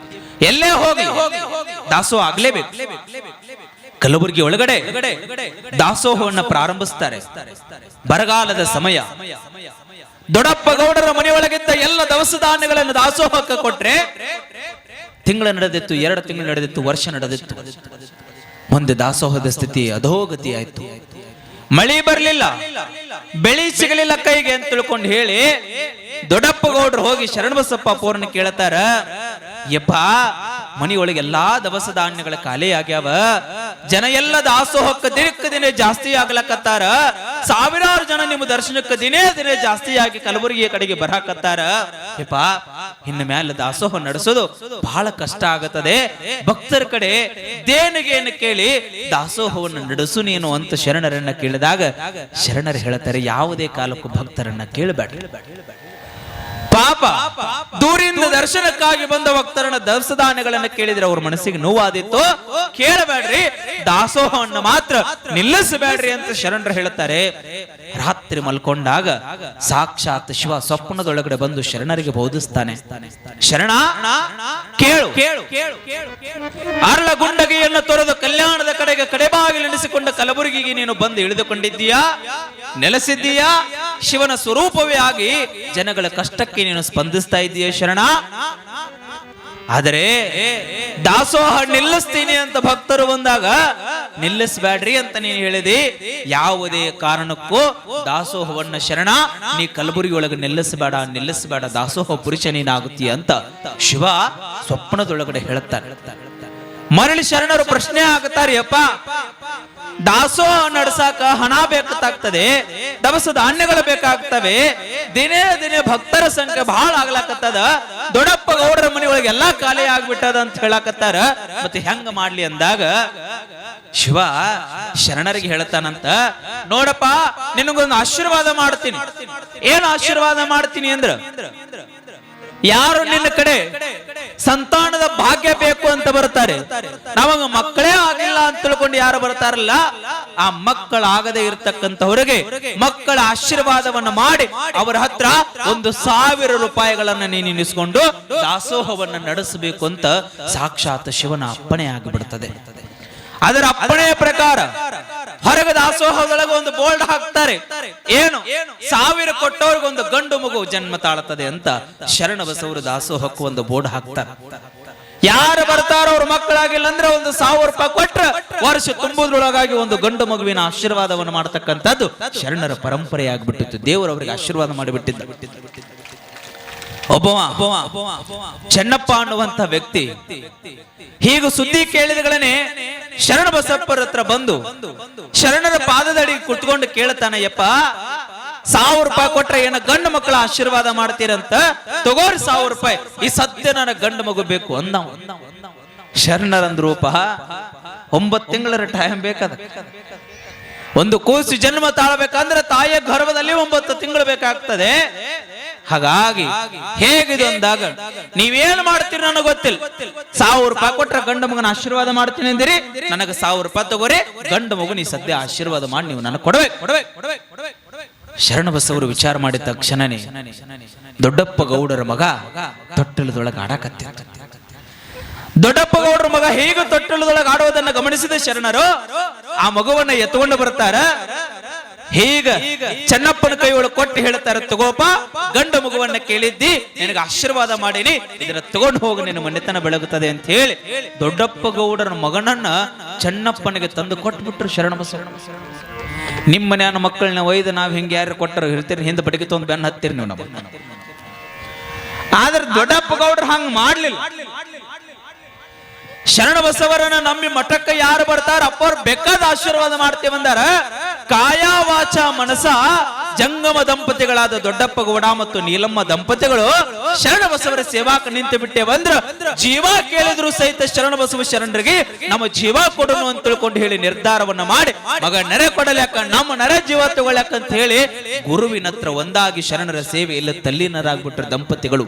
ಎಲ್ಲೇ ಹೋಗಿ ದಾಸೋಹ ಆಗ್ಲೇಬೇಕು. ಕಲಬುರಗಿ ಒಳಗಡೆ ದಾಸೋಹವನ್ನು ಪ್ರಾರಂಭಿಸ್ತಾರೆ. ಬರಗಾಲದ ಸಮಯ ದೊಡ್ಡಪ್ಪ ಗೌಡರ ಮನೆಯೊಳಗಿದ್ದ ಎಲ್ಲ ದವಸ ಧಾನ್ಯಗಳನ್ನು ದಾಸೋಹಕ್ಕೆ ಕೊಟ್ರೆ ತಿಂಗಳ ನಡೆದಿತ್ತು, 2 ತಿಂಗಳು ನಡೆದಿತ್ತು, ವರ್ಷ ನಡೆದಿತ್ತು. ಮುಂದೆ ದಾಸೋಹದ ಸ್ಥಿತಿ ಅಧೋಗತಿ ಆಯ್ತು. ಮಳಿ ಬರ್ಲಿಲ್ಲ, ಬೆಳಿ ಸಿಗಲಿಲ್ಲ ಕೈಗೆ ಅಂತ ತಿಳ್ಕೊಂಡು ಹೇಳಿ ದೊಡ್ಡಪ್ಪ ಗೌಡ್ರು ಹೋಗಿ ಶರಣಬಸಪ್ಪ ಪೂರ್ಣ ಕೇಳ್ತಾರ, ಯಪ್ಪ ಮನೆಯೊಳಗೆ ಎಲ್ಲಾ ದವಸ ಧಾನ್ಯಗಳ ಖಾಲಿ ಆಗ್ಯಾವ, ಜನ ಎಲ್ಲ ದಾಸೋಹಕ್ಕೆ ದಿನ ಜಾಸ್ತಿ ಆಗ್ಲಕತ್ತಾರ, ಸಾವಿರಾರು ಜನ ನಿಮ್ಮ ದರ್ಶನಕ್ಕೆ ದಿನೇ ಜಾಸ್ತಿ ಆಗಿ ಕಲಬುರಗಿಯ ಕಡೆಗೆ ಬರಾಕತ್ತಾರ. ಯಪ್ಪ ಇನ್ನು ಮೇಲೆ ದಾಸೋಹ ನಡೆಸೋದು ಬಹಳ ಕಷ್ಟ ಆಗತ್ತದೆ, ಭಕ್ತರ ಕಡೆ ದೇಣಿಗೆಯನ್ನು ಕೇಳಿ ದಾಸೋಹವನ್ನು ನಡೆಸು ನೀನು ಅಂತ ಶರಣರನ್ನ ಕೇಳಿದಾಗ ಶರಣರು ಹೇಳ್ತಾರೆ, ಯಾವುದೇ ಕಾಲಕ್ಕೂ ಭಕ್ತರನ್ನ ಕೇಳಬೇಡ. ಪಾಪ ದೂರಿಂದ ದರ್ಶನಕ್ಕಾಗಿ ಬಂದ ಭಕ್ತರನ್ನ ದವಸ ಧಾನ್ಯಗಳನ್ನ ಕೇಳಿದ್ರೆ ಅವ್ರ ಮನಸ್ಸಿಗೆ ನೋವಾದಿತ್ತು, ಕೇಳಬೇಡ್ರಿ, ದಾಸೋಹವನ್ನು ಮಾತ್ರ ನಿಲ್ಲಿಸಬೇಡ್ರಿ ಅಂತ ಶರಣರು ಹೇಳುತ್ತಾರೆ. ರಾತ್ರಿ ಮಲ್ಕೊಂಡಾಗ ಸಾಕ್ಷಾತ್ ಶಿವ ಸ್ವಪ್ನದೊಳಗಡೆ ಬಂದು ಶರಣರಿಗೆ ಬೋಧಿಸ್ತಾನೆ. ಶರಣ ಕೇಳು, ಅರ್ಳ ಗುಂಡಗಿಯನ್ನು ತೊರೆದು ಕಲ್ಯಾಣದ ಕಡೆಗೆ ಕಡೆಬಾಗಿಲೆನಿಸಿಕೊಂಡ ಕಲಬುರಗಿಗೆ ನೀನು ಬಂದು ಇಳಿದುಕೊಂಡಿದ್ದೀಯಾ, ನೆಲೆಸಿದ್ದೀಯಾ. ಶಿವನ ಸ್ವರೂಪವೇ ಆಗಿ ಜನಗಳ ಕಷ್ಟಕ್ಕೆ ನೀನು ಸ್ಪಂದಿಸ್ತಾ ಇದ್ದೀಯ ಶರಣ. ಆದರೆ ದಾಸೋಹ ನಿಲ್ಲಿಸ್ತೀನಿ ಅಂತ ಭಕ್ತರು ಬಂದಾಗ ನಿಲ್ಲಿಸಬೇಡ್ರಿ ಅಂತ ನೀನು ಹೇಳಿದಿ. ಯಾವುದೇ ಕಾರಣಕ್ಕೂ ದಾಸೋಹವನ್ನ ಶರಣ ನೀ ಕಲಬುರಗಿ ಒಳಗೆ ನಿಲ್ಲಿಸಬೇಡ, ದಾಸೋಹ ಪುರುಷ ನೀನಾಗುತ್ತೀಯ ಅಂತ ಶಿವ ಸ್ವಪ್ನದೊಳಗಡೆ ಹೇಳುತ್ತಾರೆ. ಮರಳಿ ಶರಣರು ಪ್ರಶ್ನೆ ಆಗುತ್ತಾರೆ, ಅಪ್ಪ ದಾಸೋಹ ನಡೆಸಾಕ ಹಣ ಬೇಕಾಗ್ತದೆ, ದವಸ ಧಾನ್ಯಗಳು ಬೇಕಾಗ್ತವೆ, ದಿನೇ ದಿನೇ ಭಕ್ತರ ಸಂಖ್ಯೆ ಬಹಳ ಆಗ್ಲಾಕತ್ತದ, ದೊಡ್ಡಪ್ಪ ಗೌಡರ ಮನೆ ಒಳಗೆ ಎಲ್ಲಾ ಖಾಲಿ ಆಗ್ಬಿಟ್ಟದ ಅಂತ ಹೇಳಕತ್ತಾರ, ಮತ್ತೆ ಹೆಂಗ ಮಾಡ್ಲಿ ಅಂದಾಗ ಶಿವ ಶರಣರಿಗೆ ಹೇಳ್ತಾನಂತ, ನೋಡಪ್ಪ ನಿನಗೊಂದು ಆಶೀರ್ವಾದ ಮಾಡ್ತೀನಿ. ಏನು ಆಶೀರ್ವಾದ ಮಾಡ್ತೀನಿ ಅಂದ್ರ, ಯಾರು ನಿನ್ನ ಕಡೆ ಸಂತಾನದ ಭಾಗ್ಯ ಬೇಕು ಅಂತ ಬರ್ತಾರೆ, ನಮಗ ಮಕ್ಕಳೇ ಆಗಿಲ್ಲ ಅಂತ ತಿಳ್ಕೊಂಡು ಯಾರು ಬರ್ತಾರಲ್ಲ, ಆ ಮಕ್ಕಳಾಗದೆ ಇರ್ತಕ್ಕಂಥವರಿಗೆ ಮಕ್ಕಳ ಆಶೀರ್ವಾದವನ್ನ ಮಾಡಿ ಅವರ ಹತ್ರ 1,000 ರೂಪಾಯಿಗಳನ್ನ ನೀನು ನಿಲ್ಲಿಸಿಕೊಂಡು ದಾಸೋಹವನ್ನ ನಡೆಸಬೇಕು ಅಂತ ಸಾಕ್ಷಾತ್ ಶಿವನ ಅಪ್ಪಣೆ ಆಗಿಬಿಡ್ತದೆ. ಅದರ ಅಪ್ಪಣೆಯ ಪ್ರಕಾರ ಹೊರಗ ದಾಸೋಹದೊಳಗೆ ಒಂದು ಬೋರ್ಡ್ ಹಾಕ್ತಾರೆ, ಏನು 1000 ಕೊಟ್ಟವ್ರಿಗೆ ಒಂದು ಗಂಡು ಮಗು ಜನ್ಮ ತಾಳುತ್ತದೆ ಅಂತ ಶರಣ ಬಸವರು ದಾಸೋಹಕ್ಕೂ ಒಂದು ಬೋರ್ಡ್ ಹಾಕ್ತಾರೆ. ಯಾರು ಬರ್ತಾರೋ ಅವ್ರ ಮಕ್ಕಳಾಗಿಲ್ಲ ಅಂದ್ರೆ 1,000 ರೂಪಾಯಿ ಕೊಟ್ರೆ ವರ್ಷ ತುಂಬುದ್ರೊಳಗಾಗಿ ಒಂದು ಗಂಡು ಮಗುವಿನ ಆಶೀರ್ವಾದವನ್ನು ಮಾಡತಕ್ಕಂಥದ್ದು ಶರಣರ ಪರಂಪರೆ ಆಗ್ಬಿಟ್ಟಿತ್ತು. ದೇವರವರಿಗೆ ಆಶೀರ್ವಾದ ಮಾಡಿಬಿಟ್ಟಿದ್ದ. ಒಬ್ಬವ ಚೆನ್ನಪ್ಪ ಅನ್ನುವಂತ ವ್ಯಕ್ತಿ ಹೀಗೆ ಸುದ್ದಿ ಕೇಳಿದಗಳೇ ಶರಣ ಬಸಪ್ಪರ ಹತ್ರ ಬಂದು ಶರಣರ ಪಾದದಡಿ ಕುತ್ಕೊಂಡು ಕೇಳ್ತಾನೆ, ಯಪ್ಪ 1000 ರೂಪಾಯಿ ಕೊಟ್ರೆ ಏನ ಗಂಡು ಮಕ್ಕಳ ಆಶೀರ್ವಾದ ಮಾಡ್ತೀರಂತ, ತಗೋರಿ 1000 ರೂಪಾಯಿ, ಈ ಸದ್ಯ ನನಗೆ ಗಂಡು ಮಗು ಬೇಕು ಅಂದ. ಶರಣರಂದ್ರೂಪ 9 ತಿಂಗಳ ಟೈಮ್ ಬೇಕಾದ, ಒಂದು ಕೂಸು ಜನ್ಮ ತಾಳಬೇಕಂದ್ರೆ ತಾಯಿಯ ಗರ್ಭದಲ್ಲಿ 9 ತಿಂಗಳು ಬೇಕಾಗ್ತದೆ. ಹಾಗಾಗಿ ಹೇಗಿದೆ ಅಂದಾಗ ನೀವೇನು ಮಾಡ್ತೀರಿ ನನಗೆ ಗೊತ್ತಿಲ್ಲ, 1000 ರೂಪಾಯಿ ಕೊಟ್ರೆ ಗಂಡು ಮಗನ ಆಶೀರ್ವಾದ ಮಾಡ್ತೀನಿ ಅಂದಿರಿ, ನನಗೆ 1000 ರೂಪಾಯಿ ತಗೋರಿ, ಗಂಡು ಮಗು ನೀ ಸದ್ಯ ಆಶೀರ್ವಾದ ಮಾಡಿ ನೀವು ನನಗೆ ಕೊಡಬೇಕು. ಶರಣ ಬಸವರು ವಿಚಾರ ಮಾಡಿದ ತಕ್ಷಣನೇ ದೊಡ್ಡಪ್ಪ ಗೌಡರ ಮಗ ತೊಟ್ಟಲದೊಳಗೆ ಆಡಕತ್ತಿದ್ದ. ದೊಡ್ಡಪ್ಪ ಗೌಡರ ಮಗ ಹೇಗೆ ತೊಟ್ಟಲದೊಳಗೆ ಆಡೋದನ್ನ ಗಮನಿಸಿದ ಶರಣರು ಆ ಮಗುವನ್ನ ಎತ್ಕೊಂಡು ಬರ್ತಾರ. ಹೀಗ ಚೆನ್ನಪ್ಪನ ಕೈ ಒಳಗೆ ಕೊಟ್ಟು ಹೇಳ್ತಾರೆ, ತಗೋಪ ಗಂಡು ಮಗುವನ್ನ ಕೇಳಿದ್ದಿ, ನಿನಗೆ ಆಶೀರ್ವಾದ ಮಾಡೀನಿ, ಇದನ್ನ ತಗೊಂಡು ಹೋಗಿ ನಿನ್ನ ಮನೆತನ ಬೆಳಗುತ್ತದೆ ಅಂತ ಹೇಳಿ ದೊಡ್ಡಪ್ಪ ಗೌಡರ ಮಗನನ್ನ ಚೆನ್ನಪ್ಪನಿಗೆ ತಂದು ಕೊಟ್ಬಿಟ್ರು ಶರಣ ಬಸವ. ನಿಮ್ಮ ಮನೆಯ ಮಕ್ಕಳನ್ನ ಒಯ್ದು ನಾವ್ ಹಿಂಗೆ ಯಾರು ಕೊಟ್ಟರು ಇರ್ತೀರಿ, ಹಿಂದೆ ಬಡಿಗೆ ತೊಂದು ಬೆನ್ನ ಹತ್ತೀರಿ ನೀವು ನಮ್ಮ. ಆದ್ರೆ ದೊಡ್ಡಪ್ಪ ಗೌಡ್ರು ಹಂಗ ಮಾಡ್ಲಿಲ್ಲ. ಶರಣ ಬಸವರನ್ನ ನಂಬಿ ಮಠಕ್ಕೆ ಯಾರು ಬರ್ತಾರ ಅಪ್ಪವ್ರು ಬೇಕಾದ ಆಶೀರ್ವಾದ ಮಾಡ್ತೇವೆ ಅಂದಾರ. ಕಾಯ ವಾಚ ಮನಸ ಜಂಗಮ ದಂಪತಿಗಳಾದ ದೊಡ್ಡಪ್ಪ ಗೌಡ ಮತ್ತು ನೀಲಮ್ಮ ದಂಪತಿಗಳು ಶರಣ ಬಸವರ ಸೇವಾಕ ನಿಂತು ಬಿಟ್ಟೆ ಬಂದ್ರ ಜೀವ ಕೇಳಿದ್ರು ಸಹಿತ ಶರಣ ಬಸವ ಶರಣರಿಗೆ ನಮ್ಮ ಜೀವ ಕೊಡೋನು ಅಂತ ತಿಳ್ಕೊಂಡು ಹೇಳಿ ನಿರ್ಧಾರವನ್ನ ಮಾಡಿ ಮಗ ನೆರೆ ಕೊಡಲ್ಯಾಕ ನಮ್ಮ ನೆರೆ ಜೀವ ತಗೊಳ್ಯಾಕ ಅಂತ ಹೇಳಿ ಗುರುವಿನ ಹತ್ರ ಒಂದಾಗಿ ಶರಣರ ಸೇವೆಯಲ್ಲಿ ತಲ್ಲೀನರಾಗ್ಬಿಟ್ರ ದಂಪತಿಗಳು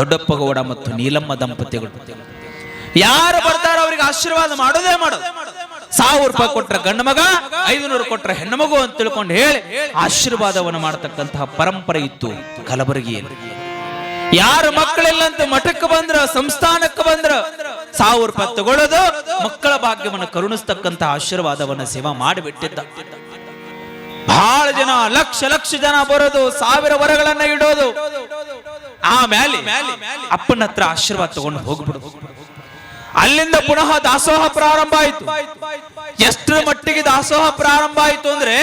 ದೊಡ್ಡಪ್ಪ ಗೌಡ ಮತ್ತು ನೀಲಮ್ಮ ದಂಪತಿಗಳು. ಯಾರು ಬರ್ತಾರೋ ಅವ್ರಿಗೆ ಆಶೀರ್ವಾದ ಮಾಡೋದೇ ಮಾಡೋದು. 1000 ರೂಪಾಯಿ ಕೊಟ್ರೆ ಗಂಡು ಮಗ, 500 ಕೊಟ್ರೆ ಹೆಣ್ಣು ಮಗು ಅಂತ ತಿಳ್ಕೊಂಡು ಹೇಳಿ ಆಶೀರ್ವಾದವನ್ನು ಮಾಡತಕ್ಕಂತಹ ಪರಂಪರೆ ಇತ್ತು ಕಲಬುರಗಿಯಲ್ಲಿ. ಯಾರು ಮಕ್ಕಳಿಲ್ಲಂತ ಮಠಕ್ಕೆ ಬಂದ್ರ, ಸಂಸ್ಥಾನಕ್ಕೆ ಬಂದ್ರ 1000 ರೂಪಾಯಿ ತಗೊಳ್ಳೋದು, ಮಕ್ಕಳ ಭಾಗ್ಯವನ್ನು ಕರುಣಿಸ್ತಕ್ಕಂಥ ಆಶೀರ್ವಾದವನ್ನು ಸೇವಾ ಮಾಡಿಬಿಟ್ಟಿದ್ದ. ಬಹಳ ಜನ ಲಕ್ಷ ಜನ ಬರೋದು, 1000 ವರಗಳನ್ನ ಇಡೋದು, ಆಮೇಲೆ ಅಪ್ಪನ ಹತ್ರ ಆಶೀರ್ವಾದ ತಗೊಂಡು ಹೋಗ್ಬಿಡೋದು. ಅಲ್ಲಿಂದ ಪುನಃ ದಾಸೋಹ ಪ್ರಾರಂಭ ಆಯಿತು. ಎಷ್ಟರ ಮಟ್ಟಿಗೆ ದಾಸೋಹ ಪ್ರಾರಂಭ ಆಯಿತು ಅಂದ್ರೆ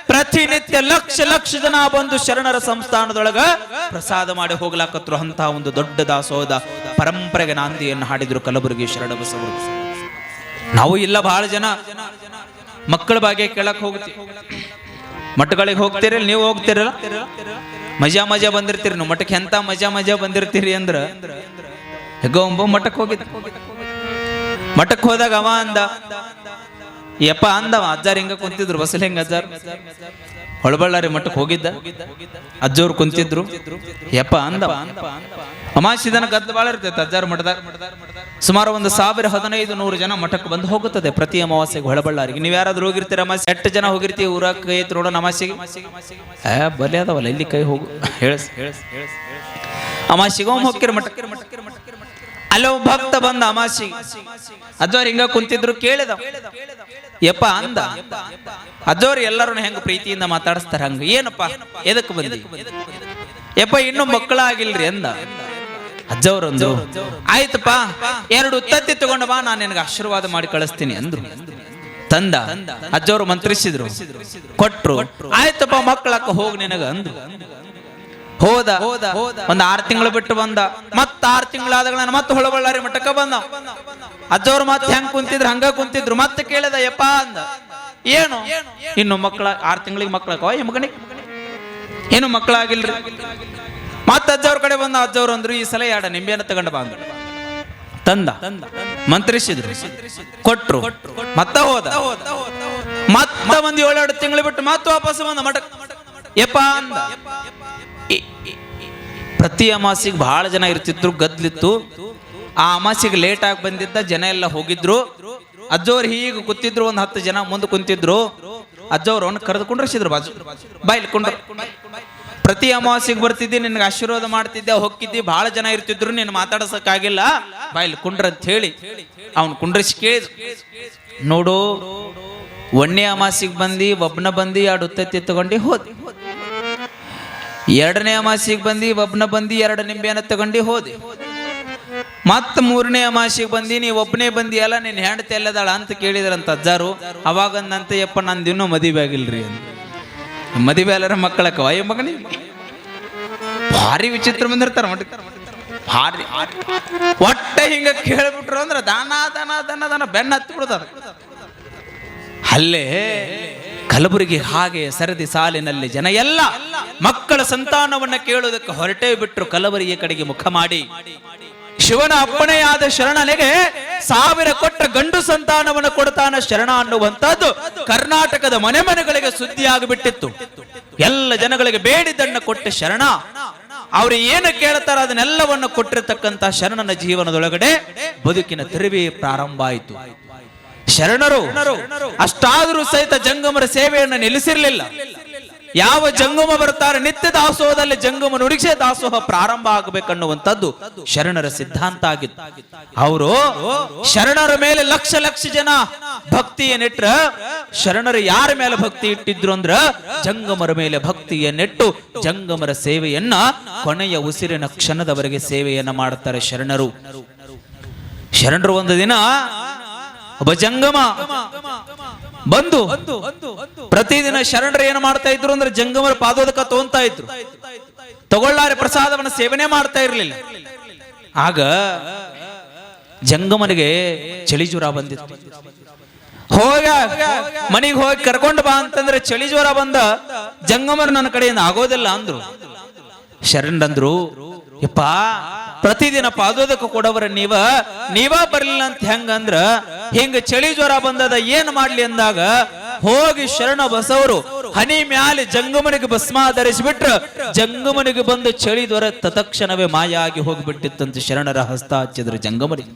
ಪ್ರತಿನಿತ್ಯ ಲಕ್ಷ ಜನ ಬಂದು ಶರಣರ ಸಂಸ್ಥಾನದೊಳಗ ಪ್ರಸಾದ ಮಾಡಿ ಹೋಗ್ಲಾಕತ್ರು. ಅಂತ ಒಂದು ದೊಡ್ಡ ದಾಸೋಹದ ಪರಂಪರೆಗೆ ನಾಂದಿಯನ್ನು ಹಾಡಿದ್ರು ಕಲಬುರಗಿ ಶರಣ ಬಸವರು. ನಾವು ಇಲ್ಲ ಬಹಳ ಜನ ಮಕ್ಕಳ ಬಗ್ಗೆ ಕೇಳಕ್ ಹೋಗ್ತೀವಿ, ಮಠಗಳಿಗೆ ಹೋಗ್ತೀರಿ, ನೀವು ಹೋಗ್ತಿರಲ್ಲ, ಮಜಾ ಬಂದಿರ್ತೀರಿ. ನೀವು ಮಠಕ್ಕೆ ಎಂತ ಮಜಾ ಬಂದಿರ್ತೀರಿ ಅಂದ್ರ ಹೆಗ್ಗ ಒಬ್ಬ ಮಠಕ್ಕೆ ಹೋಗಿದ್ದ. ಮಠಕ್ಕೆ ಹೋದಾಗ ಅವ ಅಂದ, ಯಪ್ಪ ಅಂದವ, ಅಜ್ಜಾರ್ ಹಿಂಗ ಕುಂತಿದ್ರು, ಬಸಲ್ ಹೆಂಗ ಅಜ್ಜಾರ್ ಹೊಳಬಳ್ಳಾರಿ ಮಠಕ್ಕೆ ಹೋಗಿದ್ದ, ಅಜ್ಜವ್ರು ಕುಂತಿದ್ರು. ಯಪ್ಪ ಅಂದವ, ಅಮಾಸಿದನ ಗದ್ದ ಬಾಳ ಇರ್ತೈತೆ ಅಜ್ಜಾರ್ ಮಠದಾಗ. ಸುಮಾರು 1015 ಜನ ಮಠಕ್ಕೆ ಬಂದು ಹೋಗುತ್ತದೆ ಪ್ರತಿ ಅಮಾವಾಸ್ಯೆಗೆ ಹೊಳಬಳ್ಳಾರಿಗೆ. ನೀವು ಯಾರಾದ್ರೂ ಹೋಗಿರ್ತೀರ ಅಮಾವಾಸ್ಯೆ? 8 ಜನ ಹೋಗಿರ್ತೀವಿ ಊರಾಗ ಕೈ ಎತ್ತಿ ನೋಡೋಣ ಅಮಾವಾಸ್ಯೆಗೆ. ಬಲಿ ಅದಾವಲ್ಲ ಇಲ್ಲಿ ಕೈ ಹೋಗು ಹೇಳಸ್ ಅಮಾವಾಸ್ಯೆಗೆ ಹೋಗ್ತಿರ ಮಠಕ್ಕೆ. ಅಲ್ಲೋ ಭಕ್ತ ಬಂದ ಅಮಾವಾಸ್ಯೆಗೆ, ಅಜ್ಜವ್ರು ಹಿಂಗ ಕುಂತಿದ್ರು, ಕೇಳಿದ ಯಪ್ಪ ಅಂದ. ಅಜ್ಜವ್ರು ಎಲ್ಲರೂ ಹೆಂಗ ಪ್ರೀತಿಯಿಂದ ಮಾತಾಡಿಸ್ತಾರ ಹಂಗ. ಏನಪ್ಪ ಎದಕ್ ಬಂದಿ? ಯಪ್ಪ ಇನ್ನೂ ಮಕ್ಕಳಾಗಿಲ್ರಿ ಅಂದ. ಅಜ್ಜವ್ರಂದು ಆಯ್ತಪ್ಪ 2 ಉತ್ತತ್ತಿ ತಗೊಂಡ ಬಾ, ನಾನು ನಿನಗೆ ಆಶೀರ್ವಾದ ಮಾಡಿ ಕಳಿಸ್ತೀನಿ ಅಂದ್ರು. ತಂದ ಅಜ್ಜವ್ರು ಮಂತ್ರಿಸಿದ್ರು, ಕೊಟ್ರು. ಆಯ್ತಪ್ಪ ಮಕ್ಕಳಕ್ಕ ಹೋಗ್ ನಿನಗ ಅಂದ್ರು. ಹೋದ. 6 ತಿಂಗಳು ಬಿಟ್ಟು ಬಂದ. ಮತ್ತ 6 ತಿಂಗಳಾದಾಗ ನಾನು ಮತ್ತೆ ಹೊಳಬಳ್ಳಾರಿ ಮಠಕ್ಕ ಬಂದ. ಅಜ್ಜವ್ರು ಮತ್ತೆ ಹೆಂಗ್ ಕುಂತಿದ್ರು ಹಂಗ ಕುಂತಿದ್ರು. ಮತ್ತೆ ಕೇಳಿದ ಯಪ್ಪ ಅಂದ, ಏನು ಇನ್ನು ಮಕ್ಕಳ 6 ತಿಂಗಳಿಗೆ ಮಕ್ಕಳಕ್ಕ ಮಗನಿಗೆ ಏನು ಮಕ್ಕಳಾಗಿಲ್ರಿ? ಮತ್ತ ಅಜ್ಜವ್ರ ಕಡೆ ಬಂದ. ಅಜ್ಜವ್ರು ಅಂದ್ರು ಈ ಸಲ 2 ನಿಂಬೆಯನ್ನು ತಗೊಂಡ ಬಾ ಅಂದ್ರು. ತಂದ ಮಂತ್ರಿಸಿದ್ರು, ಕೊಟ್ರು. ಮತ್ತ ಹೋದ. ಮತ್ತ ಒಂದು 7 ತಿಂಗಳು ಬಿಟ್ಟು ಮತ್ತೆ ವಾಪಸ್ ಬಂದ ಮಠ. ಯಪ್ಪ ಅಂದ. ಪ್ರತಿ ಅಮಾಸಿಗೆ ಬಹಳ ಜನ ಇರ್ತಿದ್ರು, ಗದ್ಲಿತ್ತು. ಆ ಅಮಾಸಿಗೆ ಲೇಟ್ ಆಗಿ ಬಂದಿದ್ದ, ಜನ ಎಲ್ಲ ಹೋಗಿದ್ರು. ಅಜ್ಜವ್ರು ಹೀಗೆ ಕೂತಿದ್ರು, 10 ಜನ ಮುಂದೆ ಕುಂತಿದ್ರು. ಅಜ್ಜವ್ರು ಅವನು ಕರೆದು ಕುಂಡ್ರಿಸಿದ್ರು ಬಾಜು, ಬಾಯಿಲಿ ಕುಂಡ್ರ. ಪ್ರತಿ ಅಮಾವಾಸ್ಯೆಗೆ ಬರ್ತಿದ್ದಿ, ನಿನ್ಗೆ ಆಶೀರ್ವಾದ ಮಾಡ್ತಿದ್ದೆ, ಹೊಕ್ಕಿದ್ದಿ, ಬಹಳ ಜನ ಇರ್ತಿದ್ರು, ನೀನು ಮಾತಾಡ್ಸಕ್ಕಾಗಿಲ್ಲ, ಬಾಯಿಲಿ ಕುಂಡ್ರ ಅಂತ ಹೇಳಿ ಅವನು ಕುಂಡ್ರಿಸಿ ಕೇಳಿದ. ನೋಡು, 1ನೇ ಅಮಾವಾಸ್ಯೆಗೆ ಬಂದು ಒಬ್ಬನ ಬಂದು 2 ಉತ್ತತ್ತಿ ತಗೊಂಡು ಹೋದಿ. 2ನೇ ಅಮಾವಾಸ್ಯೆಗೆ ಬಂದು ಒಬ್ಬನ ಬಂದು 2 ನಿಂಬೆಯನ್ನು ತಗೊಂಡು ಹೋದಿ. ಮತ್ತ 3ನೇ ಅಮಾವಾಸ್ಯೆಗೆ ಬಂದು ನೀ ಒಬ್ಬನೇ ಬಂದಿ ಅಲ್ಲ, ನಿನ್ನ ಹೆಂಡತಿ ಎಲ್ಲದಾಳ ಅಂತ ಕೇಳಿದ್ರಂತ ಅಜ್ಜಾರು. ಅವಾಗಂದಂತೆ ಯಪ್ಪ ನಂದು ಇನ್ನೂ ಮದುವೆ ಆಗಿಲ್ರಿ ಅಂತ. ಮದುವೆ ಎಲ್ಲರ ಮಕ್ಕಳಕ್ಕ ಅಯ್ಯ ಮಗನಿ ಭಾರಿ ವಿಚಿತ್ರ ಬಂದಿರ್ತಾರ ಭಾರಿ. ಒಟ್ಟ ಹಿಂಗ ಕೇಳ್ಬಿಟ್ರು ಅಂದ್ರೆ ದಾನ ದನ ದನ ದನ ಬೆನ್ನ ಹತ್ತಿ ಬಿಡ್ತಾರ. ಅಲ್ಲೇ ಕಲಬುರಗಿ ಹಾಗೆ ಸರದಿ ಸಾಲಿನಲ್ಲಿ ಜನ ಎಲ್ಲ ಮಕ್ಕಳ ಸಂತಾನವನ್ನ ಕೇಳುವುದಕ್ಕೆ ಹೊರಟೇ ಬಿಟ್ರು. ಕಲಬುರಗಿಯ ಕಡೆಗೆ ಮುಖ ಮಾಡಿ ಶಿವನ ಅಪ್ಪಣೆಯಾದ ಶರಣನಿಗೆ 1000 ಕೊಟ್ಟ ಗಂಡು ಸಂತಾನವನ್ನು ಕೊಡ್ತಾನ ಶರಣ ಅನ್ನುವಂಥದ್ದು ಕರ್ನಾಟಕದ ಮನೆ ಮನೆಗಳಿಗೆ ಸುದ್ದಿ ಆಗಿಬಿಟ್ಟಿತ್ತು. ಎಲ್ಲ ಜನಗಳಿಗೆ ಬೇಡಿದ್ದನ್ನ ಕೊಟ್ಟ ಶರಣ, ಅವ್ರು ಏನು ಕೇಳ್ತಾರ ಅದನ್ನೆಲ್ಲವನ್ನು ಕೊಟ್ಟಿರತಕ್ಕಂತ ಶರಣನ ಜೀವನದೊಳಗಡೆ ಬದುಕಿನ ತಿರುವಿ ಪ್ರಾರಂಭ ಆಯಿತು. ಶರಣರು ಅಷ್ಟಾದರೂ ಸಹಿತ ಜಂಗಮರ ಸೇವೆಯನ್ನು ನಿಲ್ಲಿಸಿರ್ಲಿಲ್ಲ. ಯಾವ ಜಂಗಮ ಬರ್ತಾರೆ ನಿತ್ಯ ದಾಸೋಹದಲ್ಲಿ ಜಂಗಮ ನುಡಿಸೇ ದಾಸೋಹ ಪ್ರಾರಂಭ ಆಗಬೇಕನ್ನುವಂಥದ್ದು ಶರಣರ ಸಿದ್ಧಾಂತ ಆಗಿತ್ತು. ಅವರು ಶರಣರ ಮೇಲೆ ಲಕ್ಷ ಲಕ್ಷ ಜನ ಭಕ್ತಿಯನ್ನಿಟ್ರ, ಶರಣರು ಯಾರ ಮೇಲೆ ಭಕ್ತಿ ಇಟ್ಟಿದ್ರು ಅಂದ್ರ ಜಂಗಮರ ಮೇಲೆ ಭಕ್ತಿಯನ್ನಿಟ್ಟು ಜಂಗಮರ ಸೇವೆಯನ್ನ ಕೊನೆಯ ಉಸಿರಿನ ಕ್ಷಣದವರೆಗೆ ಸೇವೆಯನ್ನ ಮಾಡುತ್ತಾರೆ ಶರಣರು. ಶರಣರು ಒಂದು ದಿನ ಒಬ್ಬ ಜಂಗಮ ಬಂದು ಪ್ರತಿದಿನ ಶರಣರು ಏನು ಮಾಡ್ತಾ ಇದ್ರು ಅಂದ್ರೆ ಜಂಗಮರ ಪಾದೋದಕ ತಗೊಂತಾ ಇದ್ರು. ತಗೊಳ್ಳಾರೆ ಪ್ರಸಾದವನ್ನು ಸೇವನೆ ಮಾಡ್ತಾ ಇರ್ಲಿಲ್ಲ. ಆಗ ಜಂಗಮನಿಗೆ ಚಳಿ ಜ್ವರ ಬಂದಿತ್ತು. ಮನೆಗೆ ಹೋಗಿ ಕರ್ಕೊಂಡು ಬಾ ಅಂತಂದ್ರೆ ಚಳಿ ಜ್ವರ ಬಂದ. ಜಂಗಮರು ನನ್ನ ಕಡೆಯಿಂದ ಆಗೋದಿಲ್ಲ ಅಂದ್ರು. ಶರಣರಂದ್ರು, ಯಪ್ಪ ಪ್ರತಿದಿನ ಪಾದೋದಕ ಕೊಡವರ ನೀವ ಬರ್ಲಿಲ್ಲ ಅಂತ ಹೆಂಗಂದ್ರ ಹಿಂಗ ಚಳಿ ಜ್ವರ ಬಂದದ ಏನ್ ಮಾಡ್ಲಿ ಅಂದಾಗ ಹೋಗಿ ಶರಣ ಬಸವರು ಹನಿ ಮ್ಯಾಲೆ ಜಂಗಮನಿಗೆ ಭಸ್ಮ ಧರಿಸಿಬಿಟ್ರ ಜಂಗಮನಿಗೆ ಬಂದು ಚಳಿ ಜ್ವರ ತತ್ಕ್ಷಣವೇ ಮಾಯ ಆಗಿ ಹೋಗ್ಬಿಟ್ಟಿತ್ತಂತ ಶರಣರ ಹಸ್ತ ಹಚ್ಚಿದ್ರು ಜಂಗಮರಿಗೆ.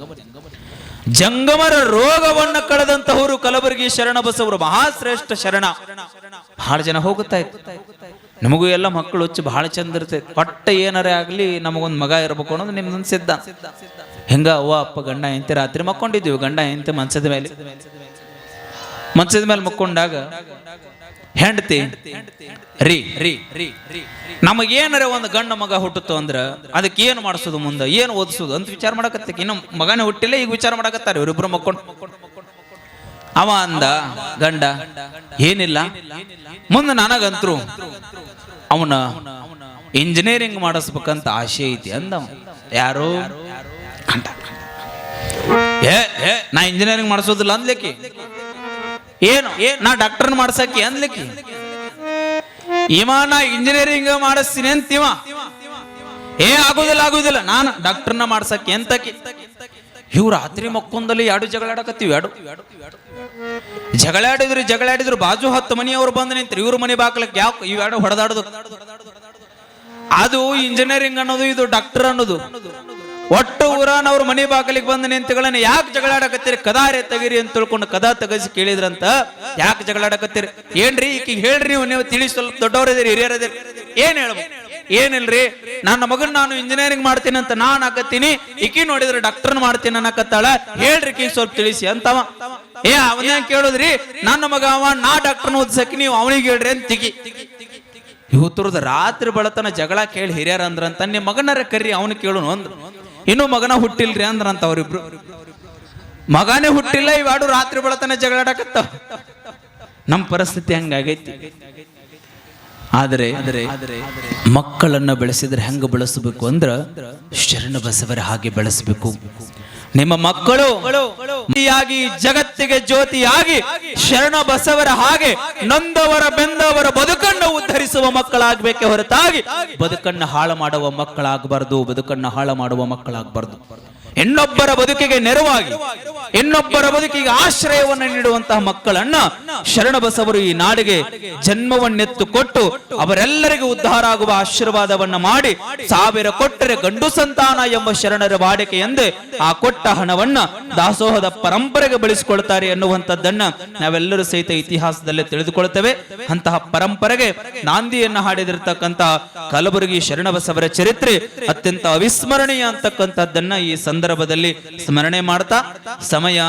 ಜಂಗಮರ ರೋಗವನ್ನ ಕಳೆದಂತಹವರು ಕಲಬುರಗಿ ಶರಣ ಬಸವರು ಮಹಾಶ್ರೇಷ್ಠ ಶರಣ. ಬಹಳ ಜನ ಹೋಗುತ್ತಾ ಇತ್ತು. ನಮಗೂ ಎಲ್ಲ ಮಕ್ಕಳು ಹುಚ್ಚು ಬಹಳ ಚಂದ ಇರ್ತೈತೆ. ಒಟ್ಟ ಏನಾರೇ ಆಗ್ಲಿ ನಮಗೊಂದು ಮಗ ಇರ್ಬೇಕು ಅನ್ನೋದು ನಿಮ್ದೊಂದು ಸಿದ್ಧ. ಹೆಂಗ ಅವ್ವ ಅಪ್ಪ ಗಂಡ ಹೆಂಡತಿ ರಾತ್ರಿ ಮಕ್ಕೊಂಡಿದ್ವಿ. ಗಂಡ ಹೆಂಡತಿ ಮಂಚದ ಮೇಲೆ ಮಕ್ಕೊಂಡಾಗ ಹೆಂಡತಿ ರೀ ನಮಗೇನಾರ ಒಂದು ಗಂಡ ಮಗ ಹುಟ್ಟುತ್ತೋ ಅಂದ್ರ ಅದಕ್ಕೆ ಏನು ಮಾಡಿಸೋದು, ಮುಂದೆ ಏನು ಓದಿಸೋದು ಅಂತ ವಿಚಾರ ಮಾಡಕತ್ತ. ಇನ್ನು ಮಗನೇ ಹುಟ್ಟಿಲ್ಲ, ಈಗ ವಿಚಾರ ಮಾಡಕತ್ತಾರೆ ಇವರಿಬ್ರು ಮಕ್ಕೊಂಡು. ಅವ ಅಂದ ಗಂಡ, ಏನಿಲ್ಲ ಮುಂದೆ ನನಗಂತ್ರು ಅವನ ಇಂಜಿನಿಯರಿಂಗ್ ಮಾಡಿಸ್ಬೇಕಂತ ಆಸೆ ಐತಿ ಅಂದ. ಯಾರು ನಾ ಇಂಜಿನಿಯರಿಂಗ್ ಮಾಡಿಸೋದಿಲ್ಲ ಅಂದ್ಲಿಕ್ಕೆ, ಏನು ನಾ ಡಾಕ್ಟರ್ ಮಾಡ್ಸಕ್ಕೆ ಅಂದ್ಲಿಕ್ಕೆ. ಇವ ನಾ ಇಂಜಿನಿಯರಿಂಗ್ ಮಾಡಿಸ್ತೀನಿ ಅಂತಿವ, ಆಗುದಿಲ್ಲ ನಾನು ಡಾಕ್ಟರ್ನ ಮಾಡ್ಸಕ್ಕೆ ಅಂತಕ್ಕೆ. ಇವ್ ರಾತ್ರಿ ಮಕ್ಕೊಂದಲ್ಲಿ 2 ಜಗಳಾಡಕತ್ತೀವಿ. ಜಗಳಾಡಿದ್ರು ಬಾಜು 10 ಮನೆಯವರು ಬಂದು ನಿಂತ್ರು. ಇವ್ರ ಮನೆ ಬಾಕ್ಲಕ್ಕೆ ಯಾವ ಇವೆರಡು ಹೊಡೆದಾಡುದು. ಅದು ಇಂಜಿನಿಯರಿಂಗ್ ಅನ್ನೋದು, ಇದು ಡಾಕ್ಟರ್ ಅನ್ನೋದು. ಒಟ್ಟು ಊರಾನವ್ರ ಮನಿ ಬಾಗಿಲಿಗೆ ಬಂದ ನಿಂತುಗಳನ್ನ ಯಾಕೆ ಜಗಳಾಡಕತ್ತೀರಿ, ಕದಾರೆ ತೆಗಿರಿ ಅಂತ ತಿಳ್ಕೊಂಡು ಕದಾ ತೆಗಸಿ ಕೇಳಿದ್ರಂತ. ಯಾಕೆ ಜಗಳಾಡಕತ್ತೀರಿ, ಏನ್ರಿ ಈಕಿಗೆ ಹೇಳ್ರಿ, ನೀವು ತಿಳಿ ಸ್ವಲ್ಪ ದೊಡ್ಡವರಿದ್ದೀರಿ, ಹಿರಿಯರದಿರಿ, ಏನ್ ಹೇಳ್ಬೇಕು? ಏನಿಲ್ರಿ, ನನ್ನ ಮಗನ್ ನಾನು ಇಂಜಿನಿಯರಿಂಗ್ ಮಾಡ್ತೀನಿ ಅಂತ ನಾನ್ ಹಾಕತ್ತೀನಿ, ಈಕಿ ನೋಡಿದ್ರೆ ಡಾಕ್ಟರ್ ಮಾಡ್ತೀನಿ ಅನ್ನಕತ್ತಾಳ, ಹೇಳ್ರಿ ಈಕಿ ಸ್ವಲ್ಪ ತಿಳಿಸಿ ಅಂತವ. ಅವನ ಕೇಳುದ್ರಿ, ನನ್ನ ಮಗ ಅವ ನಾ ಡಾಕ್ಟರ್ನ ಓದ್ಸಕ್ಕೆ ನೀವು ಅವನಿಗೆ ಹೇಳ್ರಿ ಅಂತ ತಿಗಿ. ಇವತ್ತರದ ರಾತ್ರಿ ಬೆಳತನ ಜಗಳ ಕೇಳಿ ಹಿರಿಯರ ಅಂದ್ರಂತ, ನಿಮ್ಮ ಮಗನರ ಕರ್ರಿ ಅವನು ಕೇಳುನು ಅಂದ್ರು. ಇನ್ನೂ ಮಗನ ಹುಟ್ಟಿಲ್ರಿ ಅಂದ್ರಂತ ಅವ್ರಿಬ್ರು. ಮಗನೇ ಹುಟ್ಟಿಲ್ಲ, ಇವಾಡು ರಾತ್ರಿ ಬೆಳತನ ಜಗಳಾಡಕತ್ತಾವ. ನಮ್ಮ ಪರಿಸ್ಥಿತಿ ಹಂಗಾಗೈತಿ. ಆದರೆ ಮಕ್ಕಳನ್ನ ಬೆಳೆಸಿದ್ರೆ ಹೆಂಗ ಬೆಳೆಸಬೇಕು ಅಂದ್ರ ಶರಣ ಬಸವರ ಹಾಗೆ ಬೆಳೆಸಬೇಕು. ನಿಮ್ಮ ಮಕ್ಕಳು ಜಗತ್ತಿಗೆ ಜ್ಯೋತಿಯಾಗಿ ಶರಣ ಬಸವರ ಹಾಗೆ ನೊಂದವರ ಬೆಂದವರ ಬದುಕನ್ನು ಉದ್ಧರಿಸುವ ಮಕ್ಕಳಾಗಬೇಕೆ ಹೊರತಾಗಿ ಬದುಕನ್ನು ಹಾಳು ಮಾಡುವ ಮಕ್ಕಳಾಗಬಾರ್ದು. ಬದುಕನ್ನು ಹಾಳು ಮಾಡುವ ಮಕ್ಕಳಾಗಬಾರ್ದು. ಇನ್ನೊಬ್ಬರ ಬದುಕಿಗೆ ನೆರವಾಗಿ, ಇನ್ನೊಬ್ಬರ ಬದುಕಿಗೆ ಆಶ್ರಯವನ್ನು ನೀಡುವಂತಹ ಮಕ್ಕಳನ್ನ ಶರಣ ಬಸವರು ಈ ನಾಡಿಗೆ ಜನ್ಮವನ್ನೆತ್ತು ಕೊಟ್ಟು ಅವರೆಲ್ಲರಿಗೂ ಉದ್ಧಾರ ಆಗುವ ಆಶೀರ್ವಾದವನ್ನ ಮಾಡಿ, 1000 ಕೊಟ್ಟರೆ ಗಂಡು ಸಂತಾನ ಎಂಬ ಶರಣರ ವಾಡಿಕೆ ಎಂದೇ ಆ ಕೊಟ್ಟ ಹಣವನ್ನ ದಾಸೋಹದ ಪರಂಪರೆಗೆ ಬಳಸಿಕೊಳ್ತಾರೆ ಎನ್ನುವಂಥದ್ದನ್ನ ನಾವೆಲ್ಲರೂ ಸಹಿತ ಇತಿಹಾಸದಲ್ಲೇ ತಿಳಿದುಕೊಳ್ತೇವೆ. ಅಂತಹ ಪರಂಪರೆಗೆ ನಾಂದಿಯನ್ನ ಹಾಡಿದಿರ್ತಕ್ಕಂತಹ ಕಲಬುರಗಿ ಶರಣ ಬಸವರ ಚರಿತ್ರೆ ಅತ್ಯಂತ ಅವಿಸ್ಮರಣೀಯ ಅಂತಕ್ಕಂಥದ್ದನ್ನ ಈ ಸಂದರ್ಭದಲ್ಲಿ ಸ್ಮರಣೆ ಮಾಡ್ತಾ ಸಮಯ